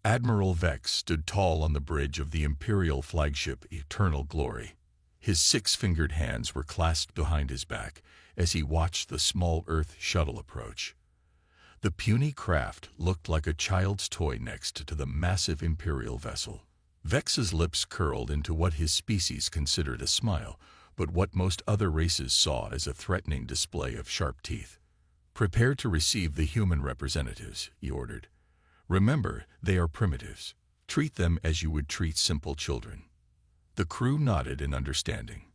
Admiral Vex stood tall on the bridge of the Imperial flagship Eternal Glory. His six-fingered hands were clasped behind his back as he watched the small Earth shuttle approach. The puny craft looked like a child's toy next to the massive Imperial vessel. Vex's lips curled into what his species considered a smile, but what most other races saw as a threatening display of sharp teeth. "Prepare to receive the human representatives," he ordered. "Remember, they are primitives. Treat them as you would treat simple children." The crew nodded in understanding.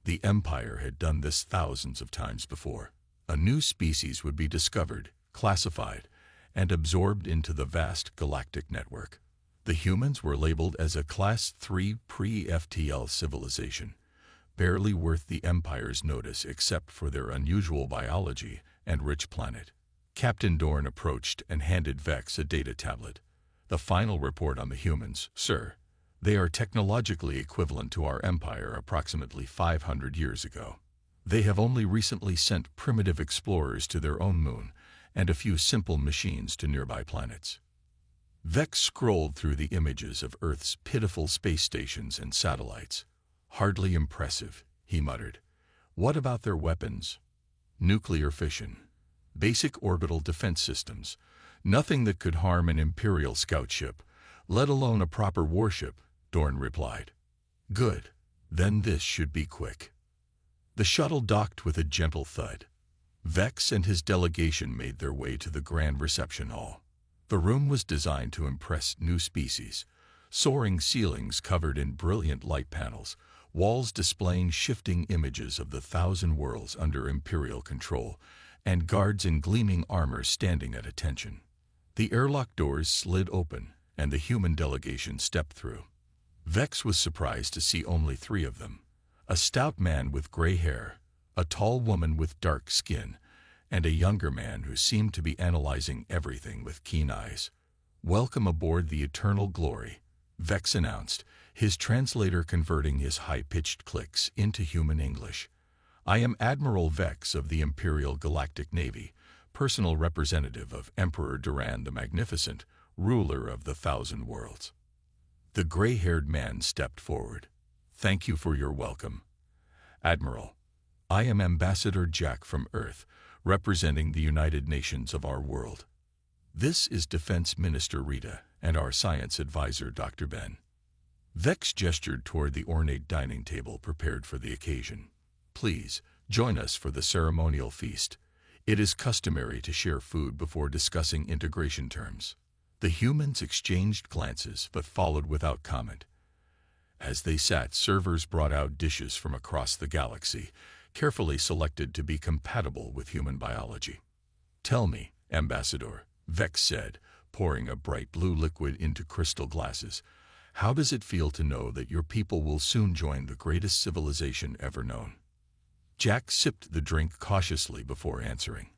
The Empire had done this thousands of times before. A new species would be discovered, classified, and absorbed into the vast galactic network. The humans were labeled as a Class 3 pre-FTL civilization, barely worth the Empire's notice except for their unusual biology and rich planet. Captain Dorn approached and handed Vex a data tablet. "The final report on the humans, sir. They are technologically equivalent to our Empire approximately 500 years ago. They have only recently sent primitive explorers to their own moon and a few simple machines to nearby planets." Vex scrolled through the images of Earth's pitiful space stations and satellites. "Hardly impressive," he muttered. "What about their weapons?" "Nuclear fission. Basic orbital defense systems. Nothing that could harm an Imperial scout ship, let alone a proper warship," Dorn replied. "Good. Then this should be quick." The shuttle docked with a gentle thud. Vex and his delegation made their way to the grand reception hall. The room was designed to impress new species. Soaring ceilings covered in brilliant light panels, walls displaying shifting images of the 1,000 worlds under Imperial control, and guards in gleaming armor standing at attention. The airlock doors slid open, and the human delegation stepped through. Vex was surprised to see only 3 of them: a stout man with gray hair, a tall woman with dark skin, and a younger man who seemed to be analyzing everything with keen eyes. "Welcome aboard the Eternal Glory," Vex announced, his translator converting his high-pitched clicks into human English. "I am Admiral Vex of the Imperial Galactic Navy, personal representative of Emperor Duran the Magnificent, ruler of the 1,000 worlds." The gray-haired man stepped forward. "Thank you for your welcome, Admiral. I am Ambassador Jack from Earth, representing the United Nations of our world. This is Defense Minister Rita and our science advisor Dr. Ben." Vex gestured toward the ornate dining table prepared for the occasion. "Please, join us for the ceremonial feast. It is customary to share food before discussing integration terms." The humans exchanged glances but followed without comment. As they sat, servers brought out dishes from across the galaxy, carefully selected to be compatible with human biology. "Tell me, Ambassador," Vex said, pouring a bright blue liquid into crystal glasses, "how does it feel to know that your people will soon join the greatest civilization ever known?" Jack sipped the drink cautiously before answering.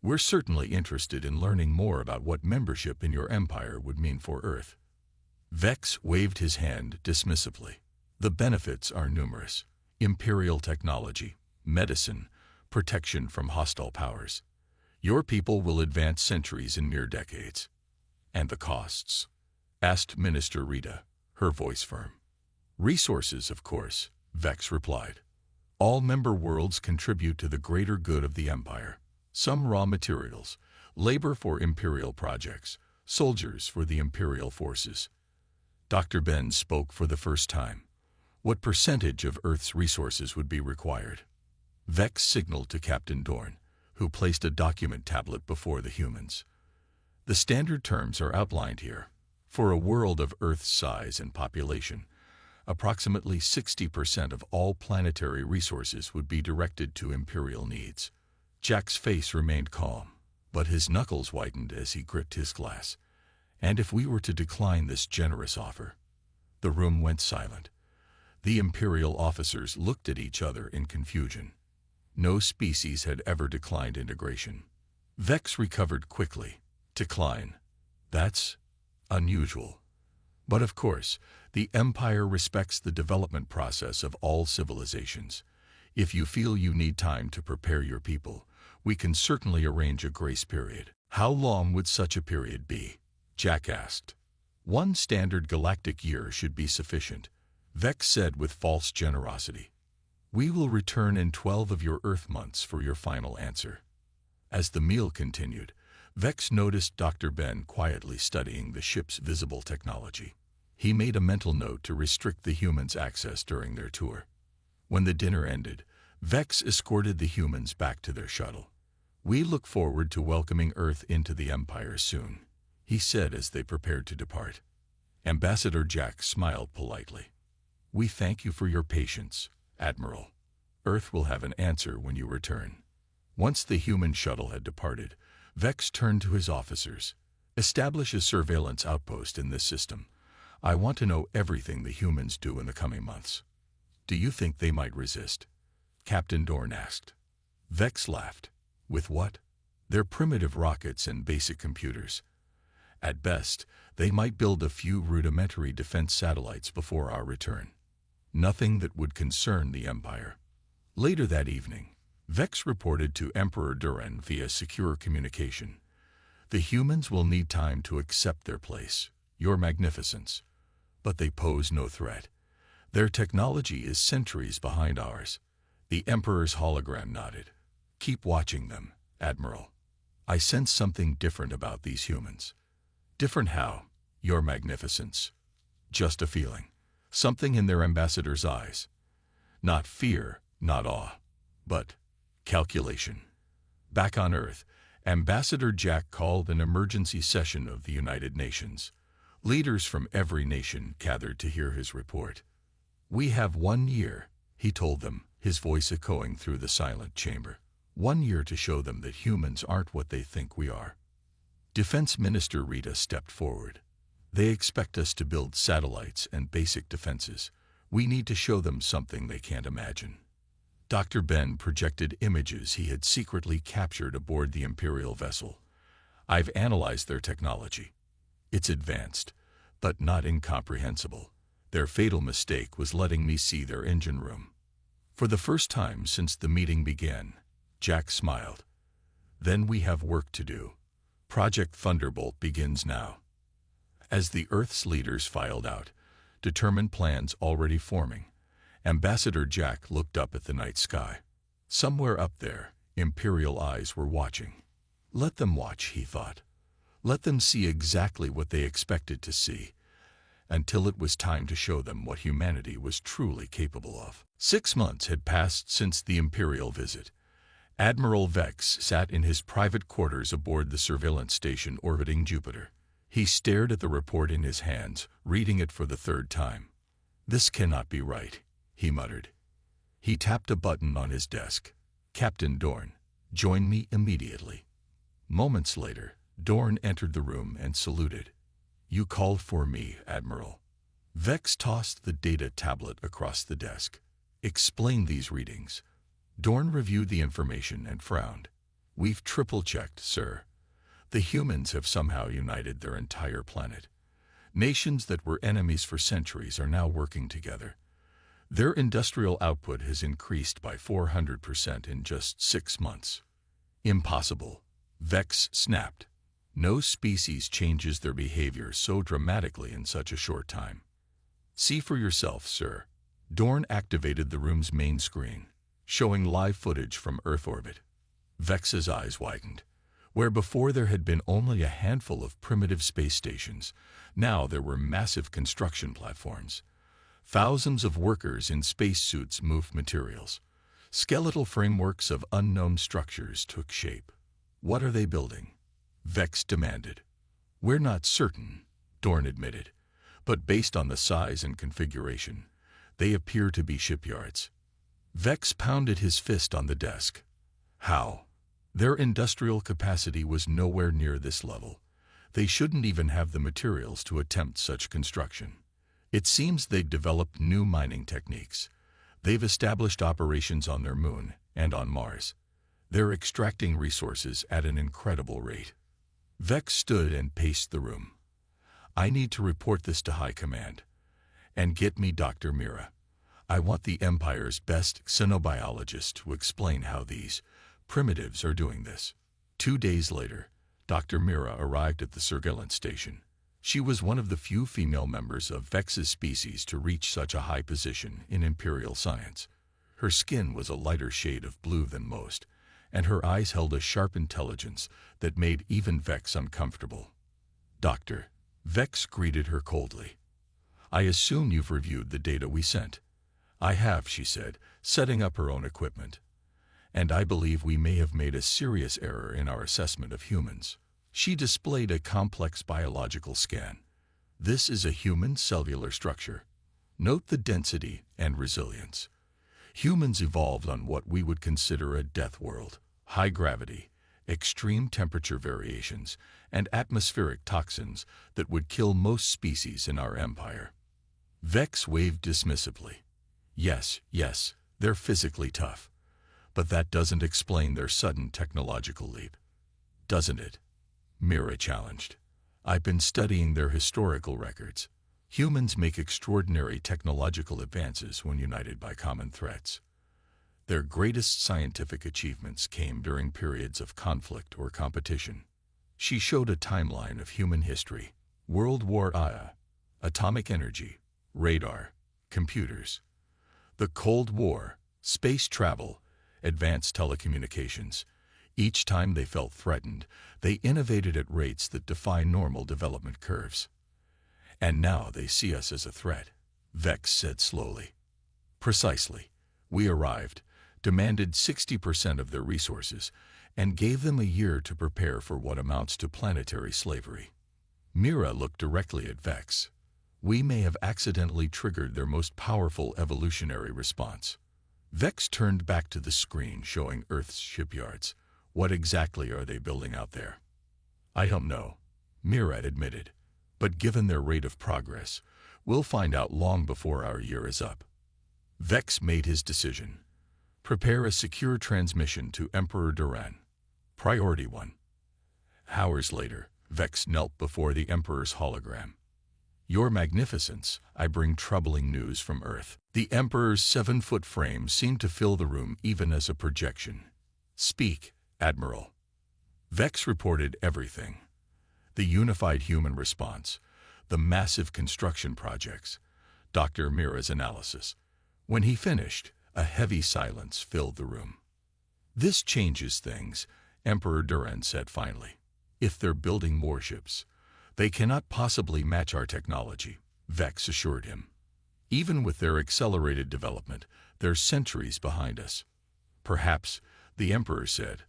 "We're certainly interested in learning more about what membership in your empire would mean for Earth." Vex waved his hand dismissively. "The benefits are numerous: Imperial technology, medicine, protection from hostile powers. Your people will advance centuries in mere decades." "And the costs?" asked Minister Rita, her voice firm. "Resources, of course," Vex replied. "All member worlds contribute to the greater good of the Empire. Some raw materials, labor for Imperial projects, soldiers for the Imperial forces." Dr. Ben spoke for the first time. "What percentage of Earth's resources would be required?" Vex signaled to Captain Dorn, who placed a document tablet before the humans. "The standard terms are outlined here. For a world of Earth's size and population, approximately 60% of all planetary resources would be directed to Imperial needs." Jack's face remained calm, but his knuckles whitened as he gripped his glass. "And if we were to decline this generous offer?" The room went silent. The Imperial officers looked at each other in confusion. No species had ever declined integration. Vex recovered quickly. "Decline? That's unusual. But of course, the Empire respects the development process of all civilizations. If you feel you need time to prepare your people, we can certainly arrange a grace period." "How long would such a period be?" Jack asked. 1 standard galactic year should be sufficient, Vex said with false generosity. We will return in 12 of your Earth months for your final answer. As the meal continued, Vex noticed Dr. Ben quietly studying the ship's visible technology. He made a mental note to restrict the humans' access during their tour. When the dinner ended, Vex escorted the humans back to their shuttle. We look forward to welcoming Earth into the Empire soon, he said as they prepared to depart. Ambassador Jack smiled politely. We thank you for your patience, Admiral. Earth will have an answer when you return. Once the human shuttle had departed, Vex turned to his officers. Establish a surveillance outpost in this system. I want to know everything the humans do in the coming months. Do you think they might resist? Captain Dorn asked. Vex laughed. With what? Their primitive rockets and basic computers. At best, they might build a few rudimentary defense satellites before our return. Nothing that would concern the Empire. Later that evening, Vex reported to Emperor Duran via secure communication. The humans will need time to accept their place, Your Magnificence. But they pose no threat. Their technology is centuries behind ours. The Emperor's hologram nodded. Keep watching them, Admiral. I sense something different about these humans. Different how, Your Magnificence? Just a feeling. Something in their ambassador's eyes. Not fear, not awe, but calculation. Back on Earth, Ambassador Jack called an emergency session of the United Nations. Leaders from every nation gathered to hear his report. We have 1 year, he told them, his voice echoing through the silent chamber. 1 year to show them that humans aren't what they think we are. Defense Minister Rita stepped forward. They expect us to build satellites and basic defenses. We need to show them something they can't imagine. Dr. Ben projected images he had secretly captured aboard the Imperial vessel. I've analyzed their technology. It's advanced, but not incomprehensible. Their fatal mistake was letting me see their engine room. For the first time since the meeting began, Jack smiled. Then we have work to do. Project Thunderbolt begins now. As the Earth's leaders filed out, determined plans already forming, Ambassador Jack looked up at the night sky. Somewhere up there, Imperial eyes were watching. Let them watch, he thought. Let them see exactly what they expected to see, until it was time to show them what humanity was truly capable of. 6 months had passed since the Imperial visit. Admiral Vex sat in his private quarters aboard the surveillance station orbiting Jupiter. He stared at the report in his hands, reading it for the 3rd time. This cannot be right, he muttered. He tapped a button on his desk. Captain Dorn, join me immediately. Moments later, Dorn entered the room and saluted. You called for me, Admiral. Vex tossed the data tablet across the desk. Explain these readings. Dorn reviewed the information and frowned. We've triple-checked, sir. The humans have somehow united their entire planet. Nations that were enemies for centuries are now working together. Their industrial output has increased by 400% in just 6 months. Impossible, Vex snapped. No species changes their behavior so dramatically in such a short time. See for yourself, sir. Dorn activated the room's main screen, showing live footage from Earth orbit. Vex's eyes widened. Where before there had been only a handful of primitive space stations, now there were massive construction platforms. Thousands of workers in spacesuits moved materials. Skeletal frameworks of unknown structures took shape. What are they building? Vex demanded. We're not certain, Dorn admitted, but based on the size and configuration, they appear to be shipyards. Vex pounded his fist on the desk. How? Their industrial capacity was nowhere near this level. They shouldn't even have the materials to attempt such construction. It seems they've developed new mining techniques. They've established operations on their moon and on Mars. They're extracting resources at an incredible rate. Vex stood and paced the room. I need to report this to High Command. And get me Dr. Mira. I want the Empire's best xenobiologist to explain how these primitives are doing this. 2 days later, Dr. Mira arrived at the surveillance station. She was one of the few female members of Vex's species to reach such a high position in Imperial science. Her skin was a lighter shade of blue than most, and her eyes held a sharp intelligence that made even Vex uncomfortable. "Doctor," Vex greeted her coldly. "I assume you've reviewed the data we sent." "I have," she said, setting up her own equipment. "And I believe we may have made a serious error in our assessment of humans." She displayed a complex biological scan. "This is a human cellular structure. Note the density and resilience. Humans evolved on what we would consider a death world. High gravity, extreme temperature variations, and atmospheric toxins that would kill most species in our empire." Vex waved dismissively. Yes, they're physically tough. But that doesn't explain their sudden technological leap. Doesn't it? Mira challenged. "I've been studying their historical records. Humans make extraordinary technological advances when united by common threats. Their greatest scientific achievements came during periods of conflict or competition." She showed a timeline of human history: World War I, atomic energy, radar, computers. The Cold War, space travel, advanced telecommunications. Each time they felt threatened, they innovated at rates that defy normal development curves. "And now they see us as a threat," Vex said slowly. "Precisely. We arrived, demanded 60% of their resources, and gave them a year to prepare for what amounts to planetary slavery." Mira looked directly at Vex. "We may have accidentally triggered their most powerful evolutionary response." Vex turned back to the screen showing Earth's shipyards. "What exactly are they building out there?" "I don't know," Mira admitted. "But given their rate of progress, we'll find out long before our year is up." Vex made his decision. "Prepare a secure transmission to Emperor Duran. Priority 1. Hours later, Vex knelt before the Emperor's hologram. "Your Magnificence, I bring troubling news from Earth." The Emperor's 7-foot frame seemed to fill the room even as a projection. "Speak, Admiral." Vex reported everything. The unified human response, the massive construction projects, Dr. Mira's analysis. When he finished, a heavy silence filled the room. "This changes things," Emperor Duran said finally. "If they're building warships, they cannot possibly match our technology," Vex assured him. "Even with their accelerated development, they're centuries behind us." "Perhaps," the Emperor said,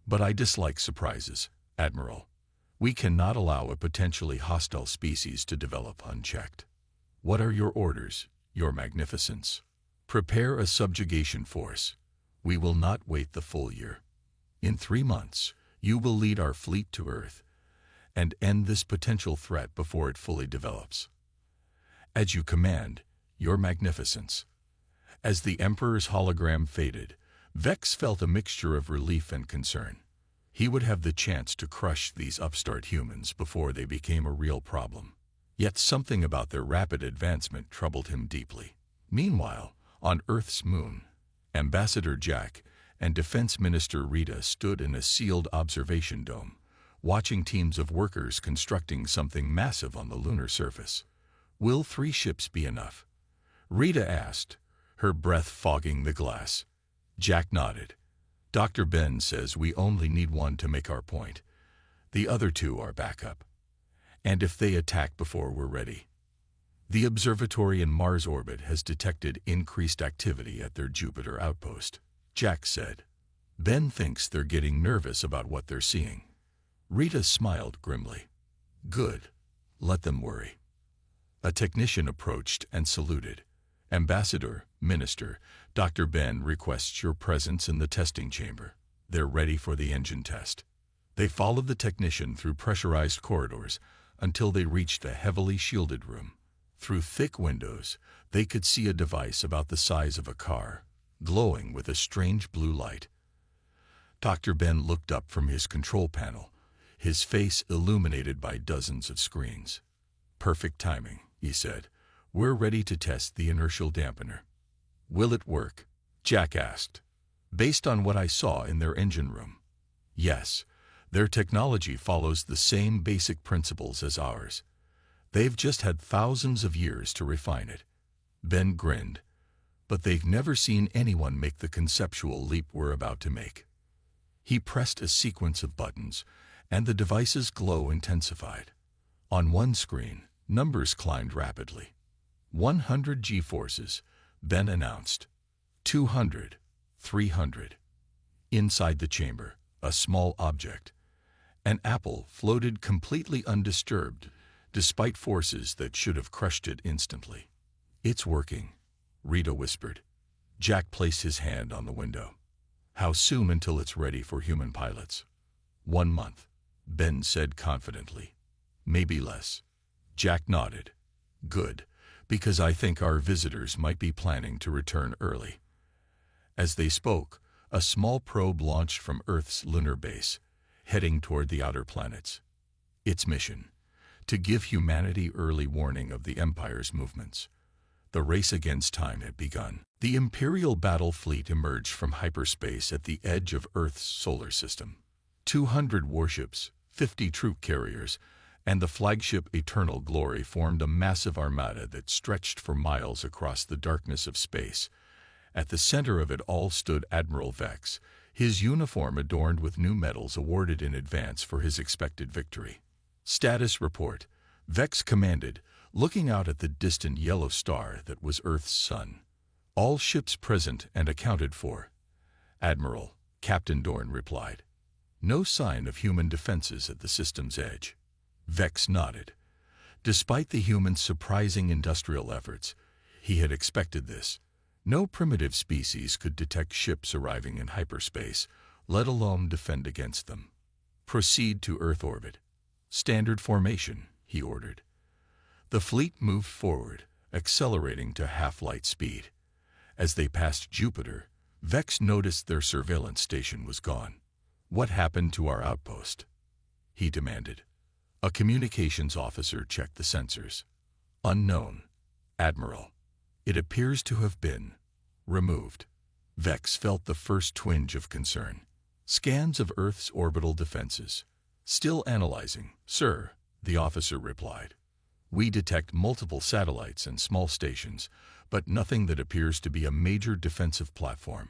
"but I dislike surprises, Admiral. We cannot allow a potentially hostile species to develop unchecked." "What are your orders, Your Magnificence?" "Prepare a subjugation force. We will not wait the full year. In 3 months, you will lead our fleet to Earth and end this potential threat before it fully develops." "As you command, Your Magnificence." As the Emperor's hologram faded, Vex felt a mixture of relief and concern. He would have the chance to crush these upstart humans before they became a real problem. Yet something about their rapid advancement troubled him deeply. Meanwhile, on Earth's moon, Ambassador Jack and Defense Minister Rita stood in a sealed observation dome, watching teams of workers constructing something massive on the lunar surface. "Will 3 ships be enough?" Rita asked, her breath fogging the glass. Jack nodded. "Dr. Ben says we only need 1 to make our point. The other 2 are backup. And if they attack before we're ready." "The observatory in Mars orbit has detected increased activity at their Jupiter outpost," Jack said. "Ben thinks they're getting nervous about what they're seeing." Rita smiled grimly. "Good. Let them worry." A technician approached and saluted. "Ambassador, Minister, Dr. Ben requests your presence in the testing chamber. They're ready for the engine test." They followed the technician through pressurized corridors until they reached a heavily shielded room. Through thick windows, they could see a device about the size of a car, glowing with a strange blue light. Dr. Ben looked up from his control panel, his face illuminated by dozens of screens. "Perfect timing," he said. "We're ready to test the inertial dampener." "Will it work?" Jack asked. "Based on what I saw in their engine room, yes. Their technology follows the same basic principles as ours. They've just had thousands of years to refine it. Ben grinned. But they've never seen anyone make the conceptual leap we're about to make. He pressed a sequence of buttons, and the device's glow intensified. On one screen, numbers climbed rapidly. 100 G-forces, Ben announced. 200, 300. Inside the chamber, a small object. An apple floated completely undisturbed, despite forces that should have crushed it instantly. It's working, Rita whispered. Jack placed his hand on the window. How soon until it's ready for human pilots? 1 month, Ben said confidently. Maybe less. Jack nodded. Good, because I think our visitors might be planning to return early. As they spoke, a small probe launched from Earth's lunar base, heading toward the outer planets. Its mission: to give humanity early warning of the Empire's movements. The race against time had begun. The Imperial battle fleet emerged from hyperspace at the edge of Earth's solar system. 200 warships, 50 troop carriers, and the flagship Eternal Glory formed a massive armada that stretched for miles across the darkness of space. At the center of it all stood Admiral Vex, his uniform adorned with new medals awarded in advance for his expected victory. Status report, Vex commanded, looking out at the distant yellow star that was Earth's sun. All ships present and accounted for. Admiral, Captain Dorn replied. No sign of human defenses at the system's edge. Vex nodded. Despite the humans' surprising industrial efforts, he had expected this. No primitive species could detect ships arriving in hyperspace, let alone defend against them. Proceed to Earth orbit. Standard formation, he ordered. The fleet moved forward, accelerating to half-light speed. As they passed Jupiter, Vex noticed their surveillance station was gone. What happened to our outpost? He demanded. A communications officer checked the sensors. Unknown. Admiral. It appears to have been removed. Vex felt the first twinge of concern. Scans of Earth's orbital defenses. Still analyzing, sir, the officer replied. We detect multiple satellites and small stations, but nothing that appears to be a major defensive platform.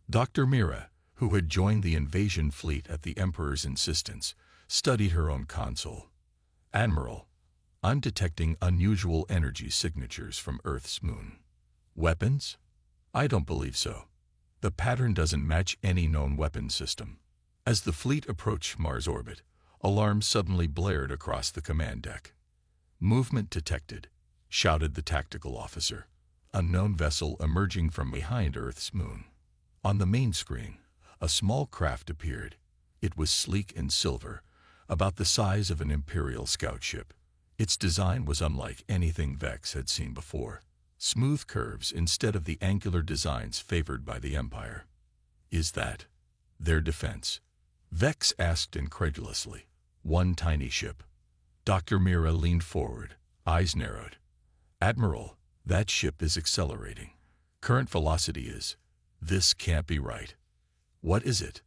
Dr. Mira, who had joined the invasion fleet at the Emperor's insistence, studied her own console. Admiral, I'm detecting unusual energy signatures from Earth's moon. Weapons? I don't believe so. The pattern doesn't match any known weapon system. As the fleet approached Mars orbit, alarms suddenly blared across the command deck. Movement detected, shouted the tactical officer. Unknown vessel emerging from behind Earth's moon. On the main screen, a small craft appeared. It was sleek and silver, about the size of an Imperial scout ship. Its design was unlike anything Vex had seen before. Smooth curves instead of the angular designs favored by the Empire. Is that their defense? Vex asked incredulously. One tiny ship. Dr. Mira leaned forward, eyes narrowed. Admiral, that ship is accelerating. Current velocity is. This can't be right. What is it?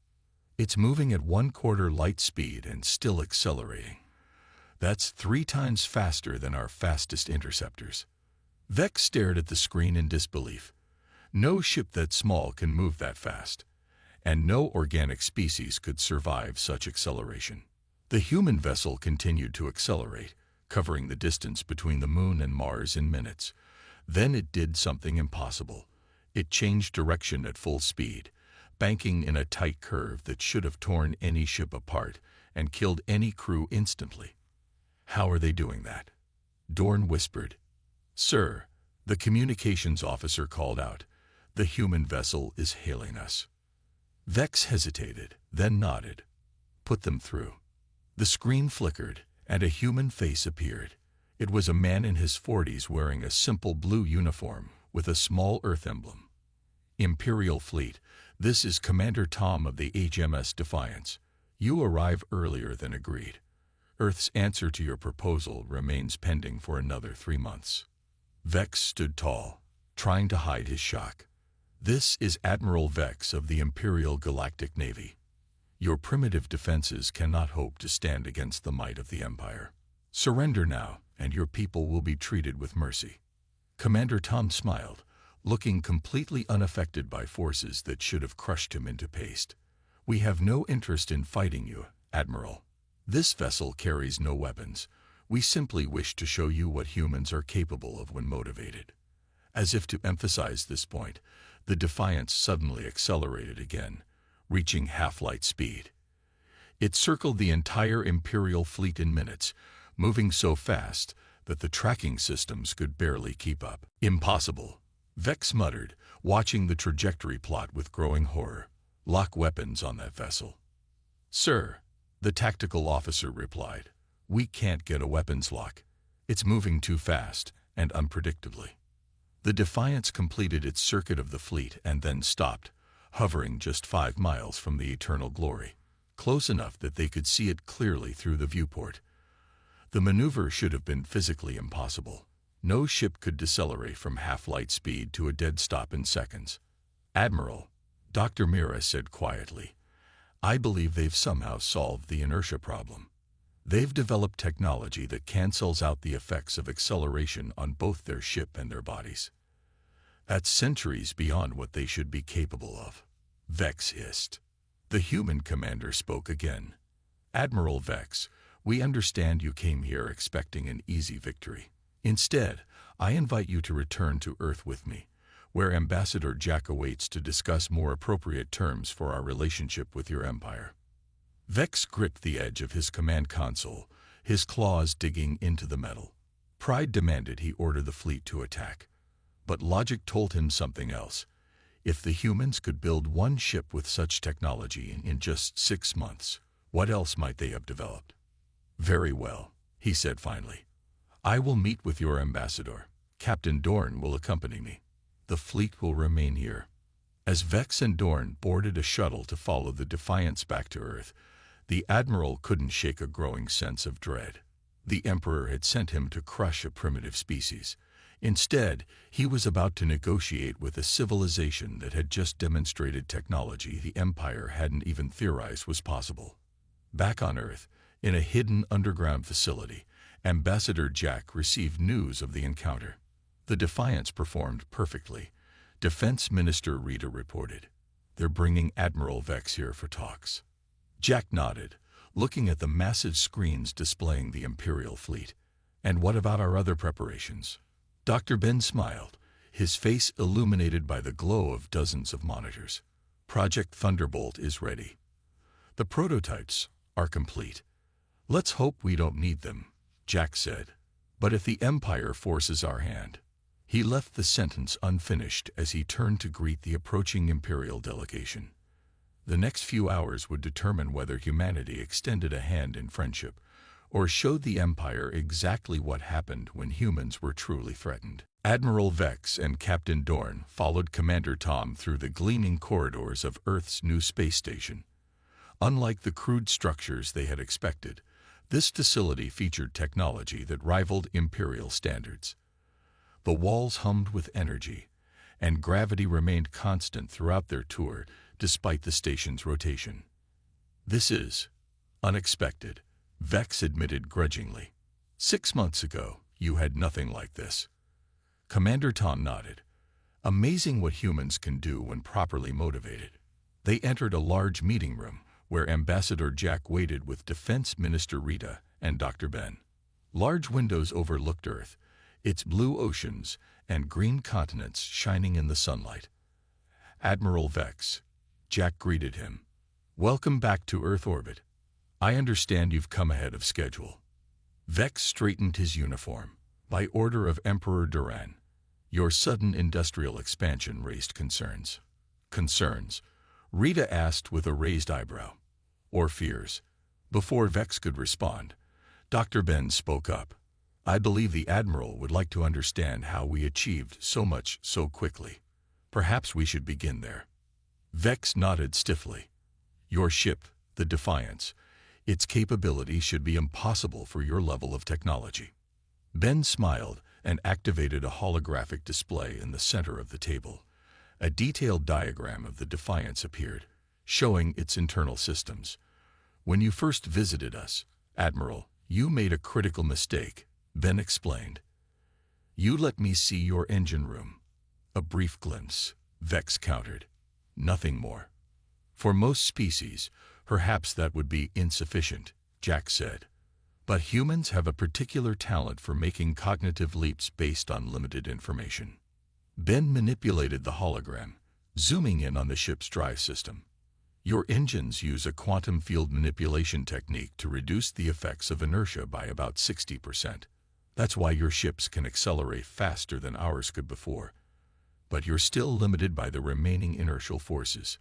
It's moving at 1/4 light speed and still accelerating. That's 3 times faster than our fastest interceptors. Vex stared at the screen in disbelief. No ship that small can move that fast, and no organic species could survive such acceleration. The human vessel continued to accelerate, covering the distance between the Moon and Mars in minutes. Then it did something impossible. It changed direction at full speed, banking in a tight curve that should have torn any ship apart and killed any crew instantly. How are they doing that? Dorn whispered. Sir, the communications officer called out. The human vessel is hailing us. Vex hesitated, then nodded. Put them through. The screen flickered, and a human face appeared. It was a man in his 40s wearing a simple blue uniform with a small Earth emblem. Imperial Fleet, this is Commander Tom of the HMS Defiance. You arrive earlier than agreed. Earth's answer to your proposal remains pending for another 3 months. Vex stood tall, trying to hide his shock. This is Admiral Vex of the Imperial Galactic Navy. Your primitive defenses cannot hope to stand against the might of the Empire. Surrender now, and your people will be treated with mercy." Commander Tom smiled, looking completely unaffected by forces that should have crushed him into paste. "We have no interest in fighting you, Admiral. This vessel carries no weapons. We simply wish to show you what humans are capable of when motivated." As if to emphasize this point, the Defiance suddenly accelerated again, reaching half-light speed. It circled the entire Imperial fleet in minutes, moving so fast that the tracking systems could barely keep up. "Impossible," Vex muttered, watching the trajectory plot with growing horror. "Lock weapons on that vessel." "Sir," the tactical officer replied, "we can't get a weapons lock. It's moving too fast and unpredictably." The Defiance completed its circuit of the fleet and then stopped, hovering just 5 miles from the Eternal Glory, close enough that they could see it clearly through the viewport. The maneuver should have been physically impossible. No ship could decelerate from half-light speed to a dead stop in seconds. "Admiral," Dr. Mira said quietly, "I believe they've somehow solved the inertia problem. They've developed technology that cancels out the effects of acceleration on both their ship and their bodies. That's centuries beyond what they should be capable of." Vex hissed. The human commander spoke again. "Admiral Vex, we understand you came here expecting an easy victory. Instead, I invite you to return to Earth with me, where Ambassador Jack awaits to discuss more appropriate terms for our relationship with your empire." Vex gripped the edge of his command console, his claws digging into the metal. Pride demanded he order the fleet to attack. But logic told him something else. If the humans could build one ship with such technology in just 6 months, what else might they have developed? "Very well," he said finally. "I will meet with your ambassador. Captain Dorn will accompany me. The fleet will remain here." As Vex and Dorn boarded a shuttle to follow the Defiance back to Earth, the Admiral couldn't shake a growing sense of dread. The Emperor had sent him to crush a primitive species. Instead, he was about to negotiate with a civilization that had just demonstrated technology the Empire hadn't even theorized was possible. Back on Earth, in a hidden underground facility, Ambassador Jack received news of the encounter. The Defiance performed perfectly. Defense Minister Rita reported. "They're bringing Admiral Vex here for talks." Jack nodded, looking at the massive screens displaying the Imperial fleet. "And what about our other preparations?" Dr. Ben smiled, his face illuminated by the glow of dozens of monitors. "Project Thunderbolt is ready. The prototypes are complete. Let's hope we don't need them," Jack said. "But if the Empire forces our hand..." He left the sentence unfinished as he turned to greet the approaching Imperial delegation. The next few hours would determine whether humanity extended a hand in friendship, or showed the Empire exactly what happened when humans were truly threatened. Admiral Vex and Captain Dorn followed Commander Tom through the gleaming corridors of Earth's new space station. Unlike the crude structures they had expected, this facility featured technology that rivaled Imperial standards. The walls hummed with energy, and gravity remained constant throughout their tour despite the station's rotation. "This is unexpected," Vex admitted grudgingly. "6 months ago, you had nothing like this." Commander Tom nodded. Amazing what humans can do when properly motivated. They entered a large meeting room where Ambassador Jack waited with Defense Minister Rita and Dr. Ben. Large windows overlooked Earth, its blue oceans and green continents shining in the sunlight. "Admiral Vex," Jack greeted him. "Welcome back to Earth orbit. I understand you've come ahead of schedule." Vex straightened his uniform. "By order of Emperor Duran, your sudden industrial expansion raised concerns." "Concerns?" Rita asked with a raised eyebrow. "Or fears?" Before Vex could respond, Dr. Ben spoke up. "I believe the Admiral would like to understand how we achieved so much so quickly. Perhaps we should begin there." Vex nodded stiffly. "Your ship, the Defiance, its capability should be impossible for your level of technology." Ben smiled and activated a holographic display in the center of the table. A detailed diagram of the Defiance appeared, showing its internal systems. "When you first visited us, Admiral, you made a critical mistake," Ben explained. You let me see your engine room. A brief glimpse, Vex countered. Nothing more. For most species, perhaps that would be insufficient, Jack said. But humans have a particular talent for making cognitive leaps based on limited information. Ben manipulated the hologram, zooming in on the ship's drive system. Your engines use a quantum field manipulation technique to reduce the effects of inertia by about 60%. That's why your ships can accelerate faster than ours could before. But you're still limited by the remaining inertial forces.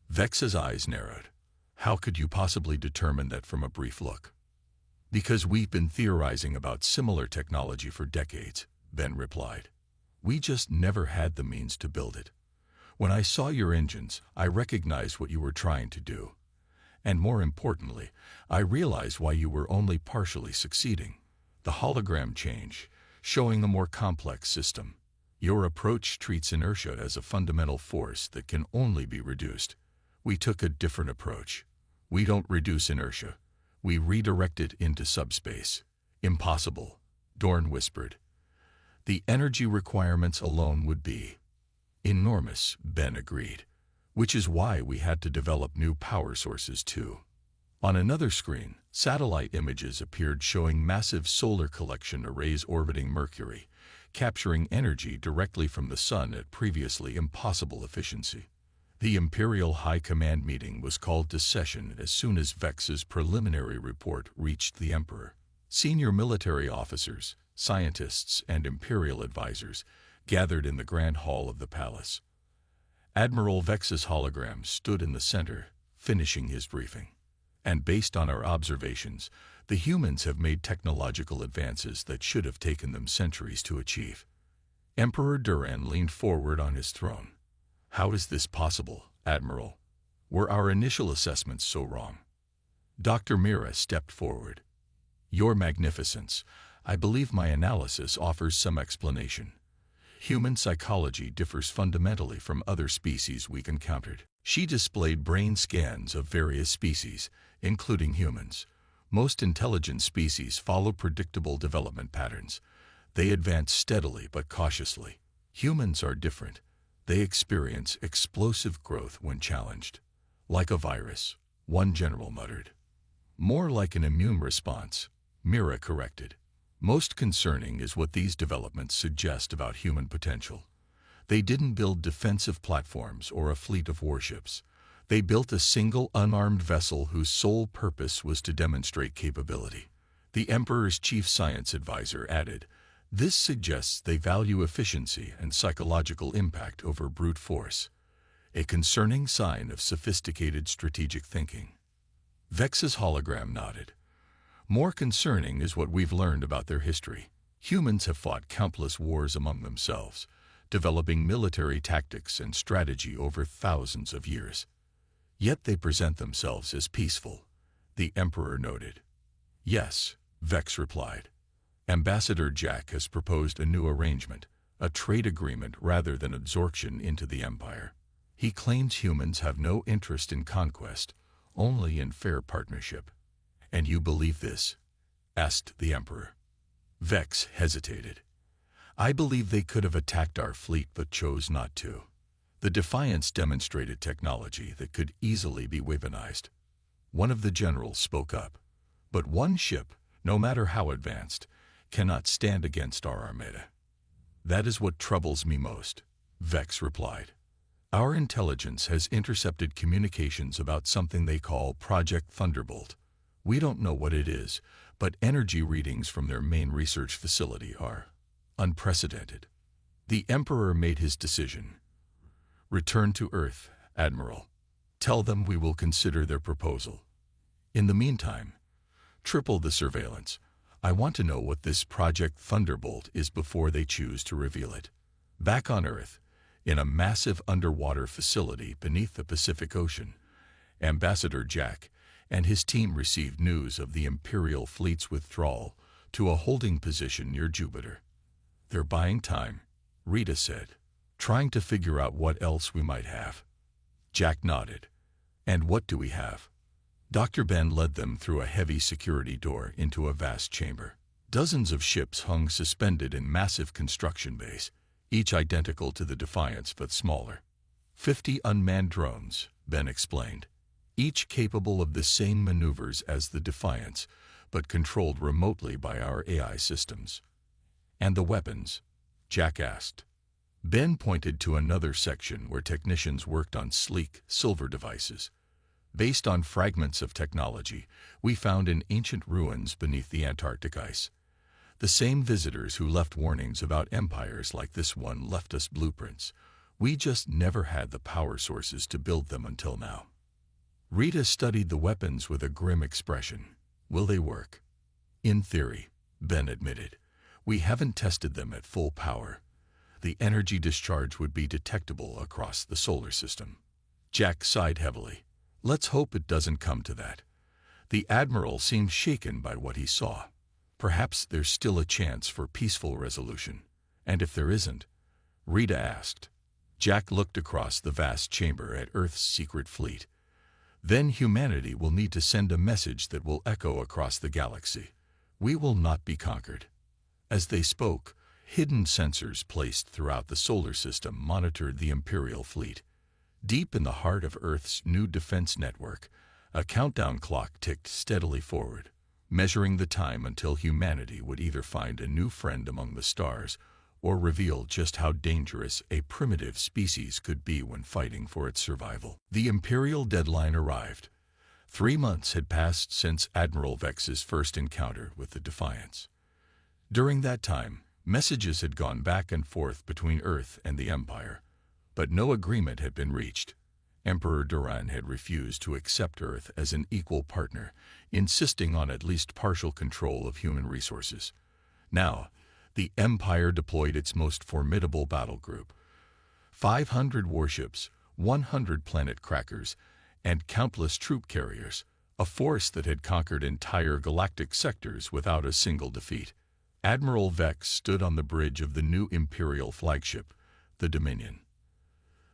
Vex's eyes narrowed. How could you possibly determine that from a brief look? Because we've been theorizing about similar technology for decades, Ben replied. We just never had the means to build it. When I saw your engines, I recognized what you were trying to do. And more importantly, I realized why you were only partially succeeding. The hologram change, showing a more complex system. Your approach treats inertia as a fundamental force that can only be reduced. We took a different approach. We don't reduce inertia. We redirect it into subspace. Impossible, Dorn whispered. The energy requirements alone would be enormous, Ben agreed, which is why we had to develop new power sources too. On another screen, satellite images appeared showing massive solar collection arrays orbiting Mercury, capturing energy directly from the sun at previously impossible efficiency. The Imperial High Command meeting was called to session as soon as Vex's preliminary report reached the Emperor. Senior military officers, scientists, and Imperial advisors gathered in the Grand Hall of the palace. Admiral Vex's hologram stood in the center, finishing his briefing. And based on our observations, the humans have made technological advances that should have taken them centuries to achieve. Emperor Duran leaned forward on his throne. How is this possible, Admiral? Were our initial assessments so wrong? Dr. Mira stepped forward. Your Magnificence, I believe my analysis offers some explanation. Human psychology differs fundamentally from other species we've encountered. She displayed brain scans of various species, including humans. Most intelligent species follow predictable development patterns. They advance steadily but cautiously. Humans are different. They experience explosive growth when challenged. Like a virus, one general muttered. More like an immune response, Mira corrected. Most concerning is what these developments suggest about human potential. They didn't build defensive platforms or a fleet of warships. They built a single unarmed vessel whose sole purpose was to demonstrate capability. The Emperor's chief science advisor added, this suggests they value efficiency and psychological impact over brute force, a concerning sign of sophisticated strategic thinking. Vex's hologram nodded. More concerning is what we've learned about their history. Humans have fought countless wars among themselves, developing military tactics and strategy over thousands of years. Yet they present themselves as peaceful, the Emperor noted. Yes, Vex replied. Ambassador Jack has proposed a new arrangement, a trade agreement rather than absorption into the Empire. He claims humans have no interest in conquest, only in fair partnership. And you believe this? Asked the Emperor. Vex hesitated. I believe they could have attacked our fleet but chose not to. The Defiance demonstrated technology that could easily be weaponized. One of the generals spoke up. But one ship, no matter how advanced, cannot stand against our armada. That is what troubles me most, Vex replied. Our intelligence has intercepted communications about something they call Project Thunderbolt. We don't know what it is, but energy readings from their main research facility are unprecedented. The Emperor made his decision. Return to Earth, Admiral. Tell them we will consider their proposal. In the meantime, triple the surveillance. I want to know what this Project Thunderbolt is before they choose to reveal it. Back on Earth, in a massive underwater facility beneath the Pacific Ocean, Ambassador Jack and his team received news of the Imperial fleet's withdrawal to a holding position near Jupiter. They're buying time, Rita said, trying to figure out what else we might have. Jack nodded. And what do we have? Dr. Ben led them through a heavy security door into a vast chamber. Dozens of ships hung suspended in massive construction bays, each identical to the Defiance but smaller. 50 unmanned drones, Ben explained, each capable of the same maneuvers as the Defiance, but controlled remotely by our AI systems. And the weapons? Jack asked. Ben pointed to another section where technicians worked on sleek, silver devices. Based on fragments of technology we found in ancient ruins beneath the Antarctic ice. The same visitors who left warnings about empires like this one left us blueprints. We just never had the power sources to build them until now. Rita studied the weapons with a grim expression. Will they work? In theory, Ben admitted. We haven't tested them at full power. The energy discharge would be detectable across the solar system. Jack sighed heavily. Let's hope it doesn't come to that. The Admiral seemed shaken by what he saw. Perhaps there's still a chance for peaceful resolution. And if there isn't? Rita asked. Jack looked across the vast chamber at Earth's secret fleet. Then humanity will need to send a message that will echo across the galaxy. We will not be conquered. As they spoke, hidden sensors placed throughout the solar system monitored the Imperial fleet. Deep in the heart of Earth's new defense network, a countdown clock ticked steadily forward, measuring the time until humanity would either find a new friend among the stars or reveal just how dangerous a primitive species could be when fighting for its survival. The Imperial deadline arrived. 3 months had passed since Admiral Vex's first encounter with the Defiance. During that time, messages had gone back and forth between Earth and the Empire, but no agreement had been reached. Emperor Duran had refused to accept Earth as an equal partner, insisting on at least partial control of human resources. Now, the Empire deployed its most formidable battle group. 500 warships, 100 planet crackers, and countless troop carriers, a force that had conquered entire galactic sectors without a single defeat. Admiral Vex stood on the bridge of the new Imperial flagship, the Dominion.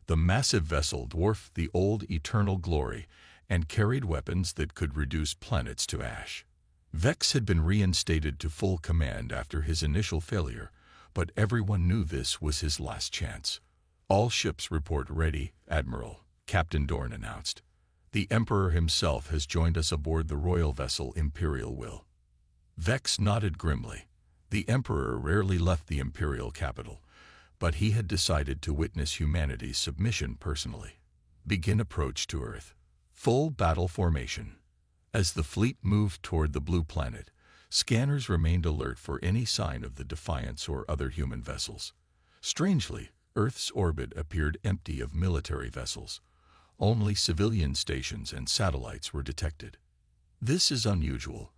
The massive vessel dwarfed the old Eternal Glory and carried weapons that could reduce planets to ash. Vex had been reinstated to full command after his initial failure, but everyone knew this was his last chance. All ships report ready, Admiral, Captain Dorn announced. The Emperor himself has joined us aboard the royal vessel Imperial Will. Vex nodded grimly. The Emperor rarely left the Imperial capital, but he had decided to witness humanity's submission personally. Begin approach to Earth. Full battle formation. As the fleet moved toward the blue planet, scanners remained alert for any sign of the Defiance or other human vessels. Strangely, Earth's orbit appeared empty of military vessels. Only civilian stations and satellites were detected. This is unusual,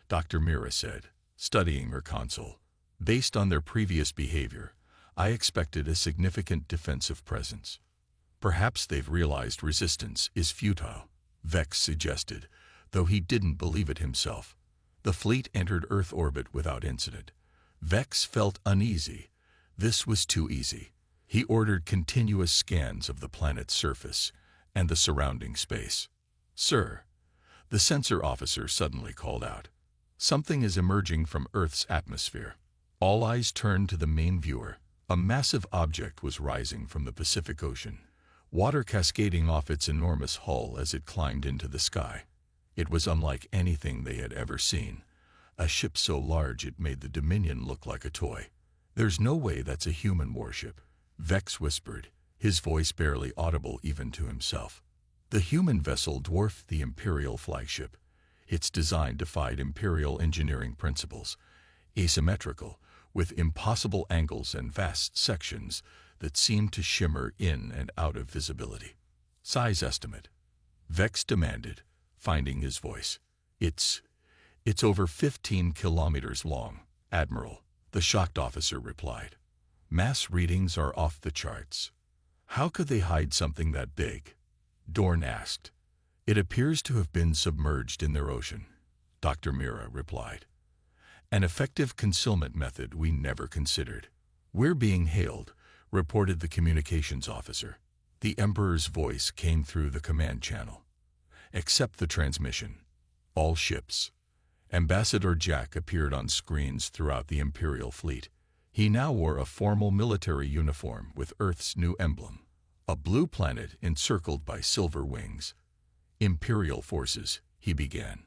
Dr. Mira said, studying her console. Based on their previous behavior, I expected a significant defensive presence. Perhaps they've realized resistance is futile, Vex suggested, though he didn't believe it himself. The fleet entered Earth orbit without incident. Vex felt uneasy. This was too easy. He ordered continuous scans of the planet's surface and the surrounding space. Sir, the sensor officer suddenly called out. Something is emerging from Earth's atmosphere. All eyes turned to the main viewer. A massive object was rising from the Pacific Ocean, water cascading off its enormous hull as it climbed into the sky. It was unlike anything they had ever seen. A ship so large it made the Dominion look like a toy. There's no way that's a human warship, Vex whispered, his voice barely audible even to himself. The human vessel dwarfed the Imperial flagship. Its design defied Imperial engineering principles, asymmetrical, with impossible angles and vast sections that seemed to shimmer in and out of visibility. Size estimate, Vex demanded, finding his voice. It's over 15 kilometers long, Admiral, the shocked officer replied. Mass readings are off the charts. How could they hide something that big? Dorn asked. It appears to have been submerged in their ocean, Dr. Mira replied. An effective concealment method we never considered. We're being hailed, reported the communications officer. The Emperor's voice came through the command channel. Accept the transmission. All ships. Ambassador Jack appeared on screens throughout the Imperial fleet. He now wore a formal military uniform with Earth's new emblem, a blue planet encircled by silver wings. Imperial forces, he began.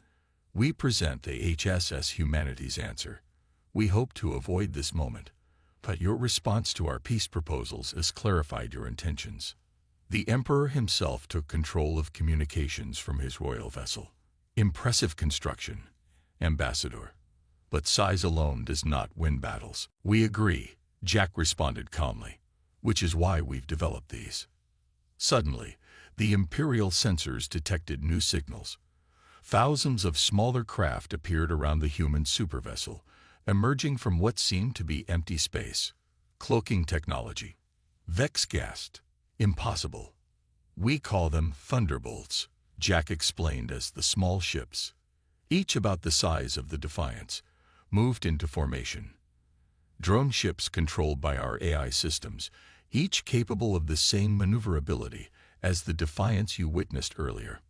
We present the HSS Humanity's answer. We hope to avoid this moment, but your response to our peace proposals has clarified your intentions. The Emperor himself took control of communications from his royal vessel. Impressive construction, Ambassador. But size alone does not win battles. We agree, Jack responded calmly, which is why we've developed these. Suddenly, the Imperial sensors detected new signals. Thousands of smaller craft appeared around the human supervessel, emerging from what seemed to be empty space. Cloaking technology. Vex gasped. Impossible. We call them Thunderbolts, Jack explained as the small ships, each about the size of the Defiance, moved into formation. Drone ships controlled by our AI systems, each capable of the same maneuverability as the Defiance you witnessed earlier.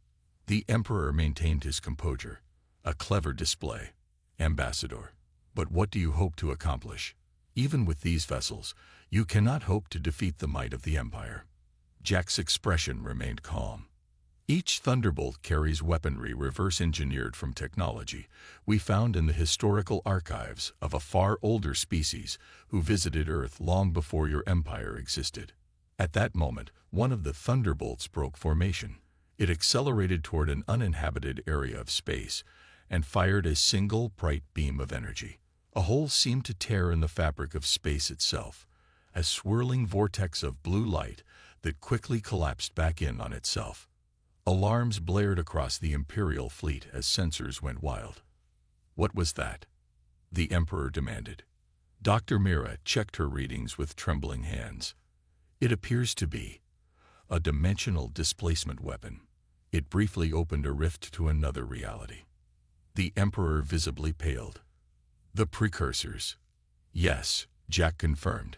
The Emperor maintained his composure. A clever display, Ambassador. But what do you hope to accomplish? Even with these vessels, you cannot hope to defeat the might of the Empire. Jack's expression remained calm. Each Thunderbolt carries weaponry reverse-engineered from technology we found in the historical archives of a far older species who visited Earth long before your empire existed. At that moment, one of the Thunderbolts broke formation. It accelerated toward an uninhabited area of space and fired a single bright beam of energy. A hole seemed to tear in the fabric of space itself, a swirling vortex of blue light that quickly collapsed back in on itself. Alarms blared across the Imperial fleet as sensors went wild. What was that? The Emperor demanded. Dr. Mira checked her readings with trembling hands. It appears to be a dimensional displacement weapon. It briefly opened a rift to another reality. The Emperor visibly paled. The precursors. Yes, Jack confirmed.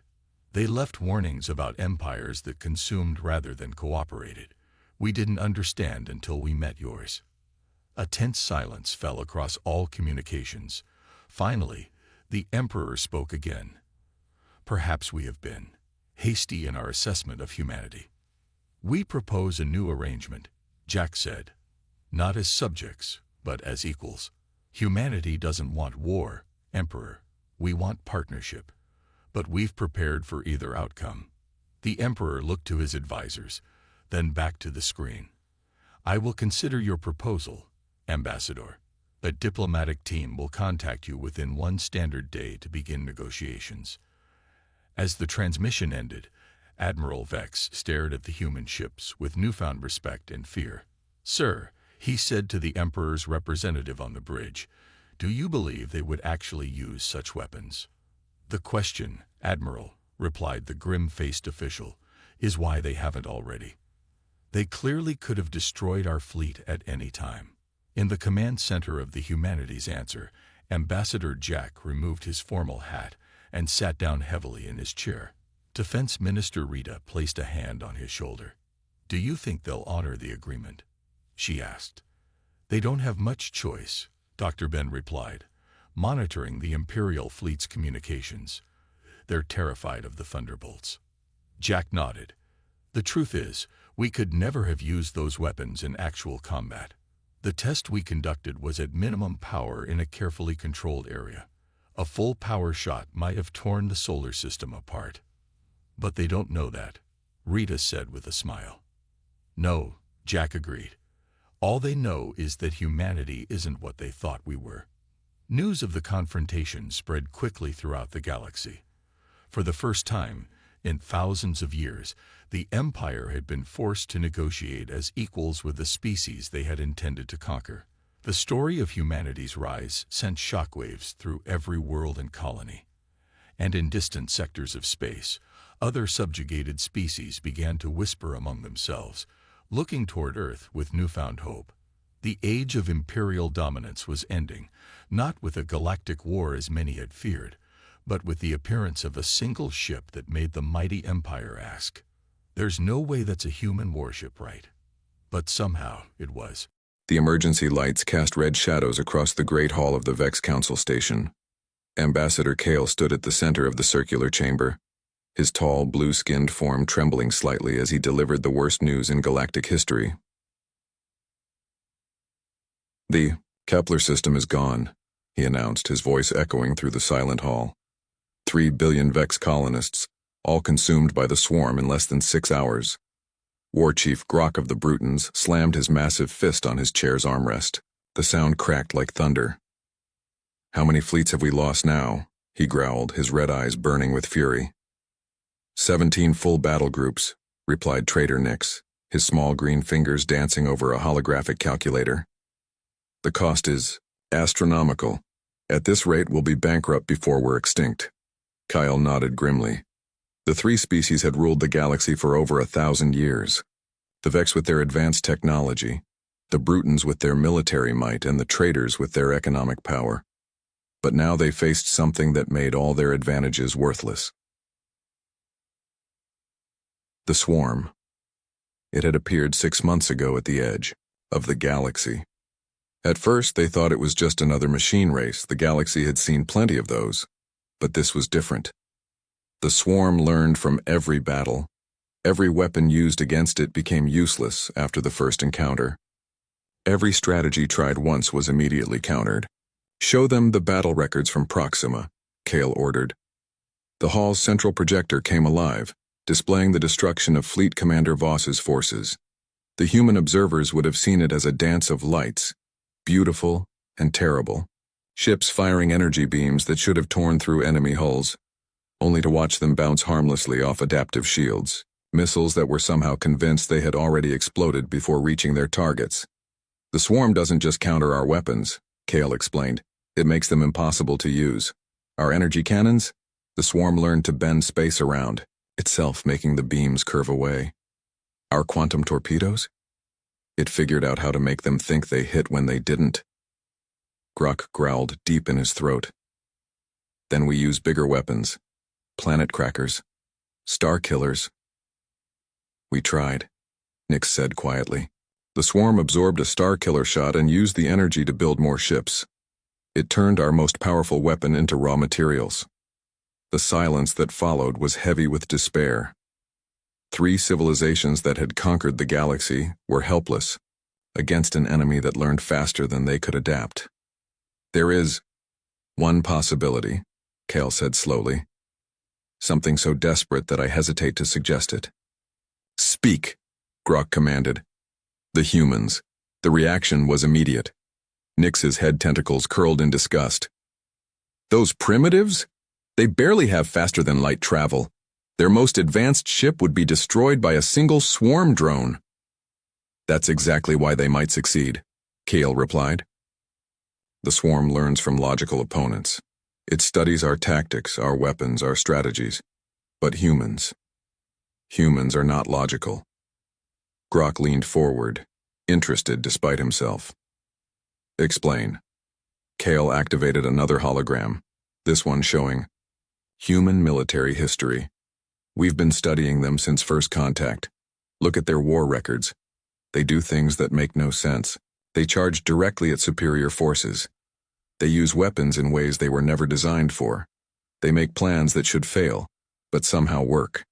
They left warnings about empires that consumed rather than cooperated. We didn't understand until we met yours. A tense silence fell across all communications. Finally, the Emperor spoke again. Perhaps we have been hasty in our assessment of humanity. We propose a new arrangement, Jack said. Not as subjects, but as equals. Humanity doesn't want war, Emperor. We want partnership. But we've prepared for either outcome. The Emperor looked to his advisors, then back to the screen. I will consider your proposal, Ambassador. A diplomatic team will contact you within one standard day to begin negotiations. As the transmission ended, Admiral Vex stared at the human ships with newfound respect and fear. Sir, he said to the Emperor's representative on the bridge, do you believe they would actually use such weapons? The question, Admiral, replied the grim-faced official, is why they haven't already. They clearly could have destroyed our fleet at any time. In the command center of the Humanity's answer, Ambassador Jack removed his formal hat and sat down heavily in his chair. Defense Minister Rita placed a hand on his shoulder. Do you think they'll honor the agreement? She asked. They don't have much choice, Dr. Ben replied, monitoring the Imperial fleet's communications. They're terrified of the Thunderbolts. Jack nodded. The truth is, we could never have used those weapons in actual combat. The test we conducted was at minimum power in a carefully controlled area. A full power shot might have torn the solar system apart. But they don't know that, Rita said with a smile. No, Jack agreed. All they know is that humanity isn't what they thought we were. News of the confrontation spread quickly throughout the galaxy. For the first time, in thousands of years, the Empire had been forced to negotiate as equals with the species they had intended to conquer. The story of humanity's rise sent shockwaves through every world and colony. And in distant sectors of space, other subjugated species began to whisper among themselves, looking toward Earth with newfound hope. The age of imperial dominance was ending, not with a galactic war as many had feared, but with the appearance of a single ship that made the mighty Empire ask, "There's no way that's a human warship, right?" But somehow it was. The emergency lights cast red shadows across the great hall of the Vex Council Station. Ambassador Kale stood at the center of the circular chamber, his tall, blue-skinned form trembling slightly as he delivered the worst news in galactic history. "The Kepler system is gone," he announced, his voice echoing through the silent hall. 3 billion Vex colonists, all consumed by the swarm in less than 6 hours. War Chief Grok of the Brutans slammed his massive fist on his chair's armrest. The sound cracked like thunder. "How many fleets have we lost now?" he growled, his red eyes burning with fury. 17 full battle groups, replied Traitor Nix, his small green fingers dancing over a holographic calculator. "The cost is astronomical. At this rate, we'll be bankrupt before we're extinct." Kyle nodded grimly. The 3 species had ruled the galaxy for over 1,000 years. The Vex with their advanced technology, the Brutans with their military might, and the traitors with their economic power. But now they faced something that made all their advantages worthless. The swarm. It had appeared 6 months ago at the edge of the galaxy. At first, they thought it was just another machine race. The galaxy had seen plenty of those. But this was different. The swarm learned from every battle. Every weapon used against it became useless after the first encounter. Every strategy tried once was immediately countered. "Show them the battle records from Proxima," Kale ordered. The hall's central projector came alive, displaying the destruction of Fleet Commander Voss's forces. The human observers would have seen it as a dance of lights, beautiful and terrible. Ships firing energy beams that should have torn through enemy hulls, only to watch them bounce harmlessly off adaptive shields. Missiles that were somehow convinced they had already exploded before reaching their targets. "The swarm doesn't just counter our weapons," Kale explained. "It makes them impossible to use. Our energy cannons? The swarm learned to bend space around, itself making the beams curve away. Our quantum torpedoes? It figured out how to make them think they hit when they didn't." Grok growled deep in his throat. "Then we use bigger weapons. Planet crackers. Star killers." "We tried," Nix said quietly. "The swarm absorbed a star killer shot and used the energy to build more ships. It turned our most powerful weapon into raw materials." The silence that followed was heavy with despair. 3 civilizations that had conquered the galaxy were helpless against an enemy that learned faster than they could adapt. "There is one possibility," Kale said slowly. "Something so desperate that I hesitate to suggest it." "Speak," Grok commanded. The humans. The reaction was immediate. Nix's head tentacles curled in disgust. "Those primitives? They barely have faster-than-light travel. Their most advanced ship would be destroyed by a single swarm drone." "That's exactly why they might succeed," Kale replied. "The swarm learns from logical opponents. It studies our tactics, our weapons, our strategies. But humans are not logical." Grok leaned forward, interested despite himself. "Explain." Kale activated another hologram, this one showing human military history. "We've been studying them since first contact. Look at their war records. They do things that make no sense. They charge directly at superior forces. They use weapons in ways they were never designed for. They make plans that should fail, but somehow work."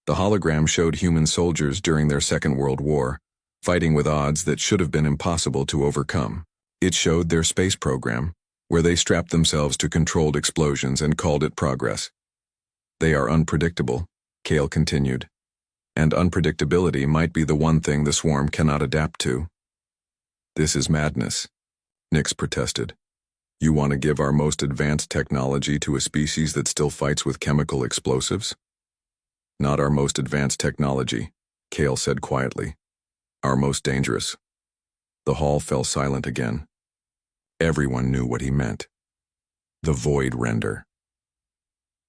The hologram showed human soldiers during their Second World War, fighting with odds that should have been impossible to overcome. It showed their space program, where they strapped themselves to controlled explosions and called it progress. "They are unpredictable," Kale continued. "And unpredictability might be the one thing the swarm cannot adapt to." "This is madness," Nix protested. "You want to give our most advanced technology to a species that still fights with chemical explosives?" "Not our most advanced technology," Kale said quietly. "Our most dangerous." The hall fell silent again. Everyone knew what he meant. The Void Render.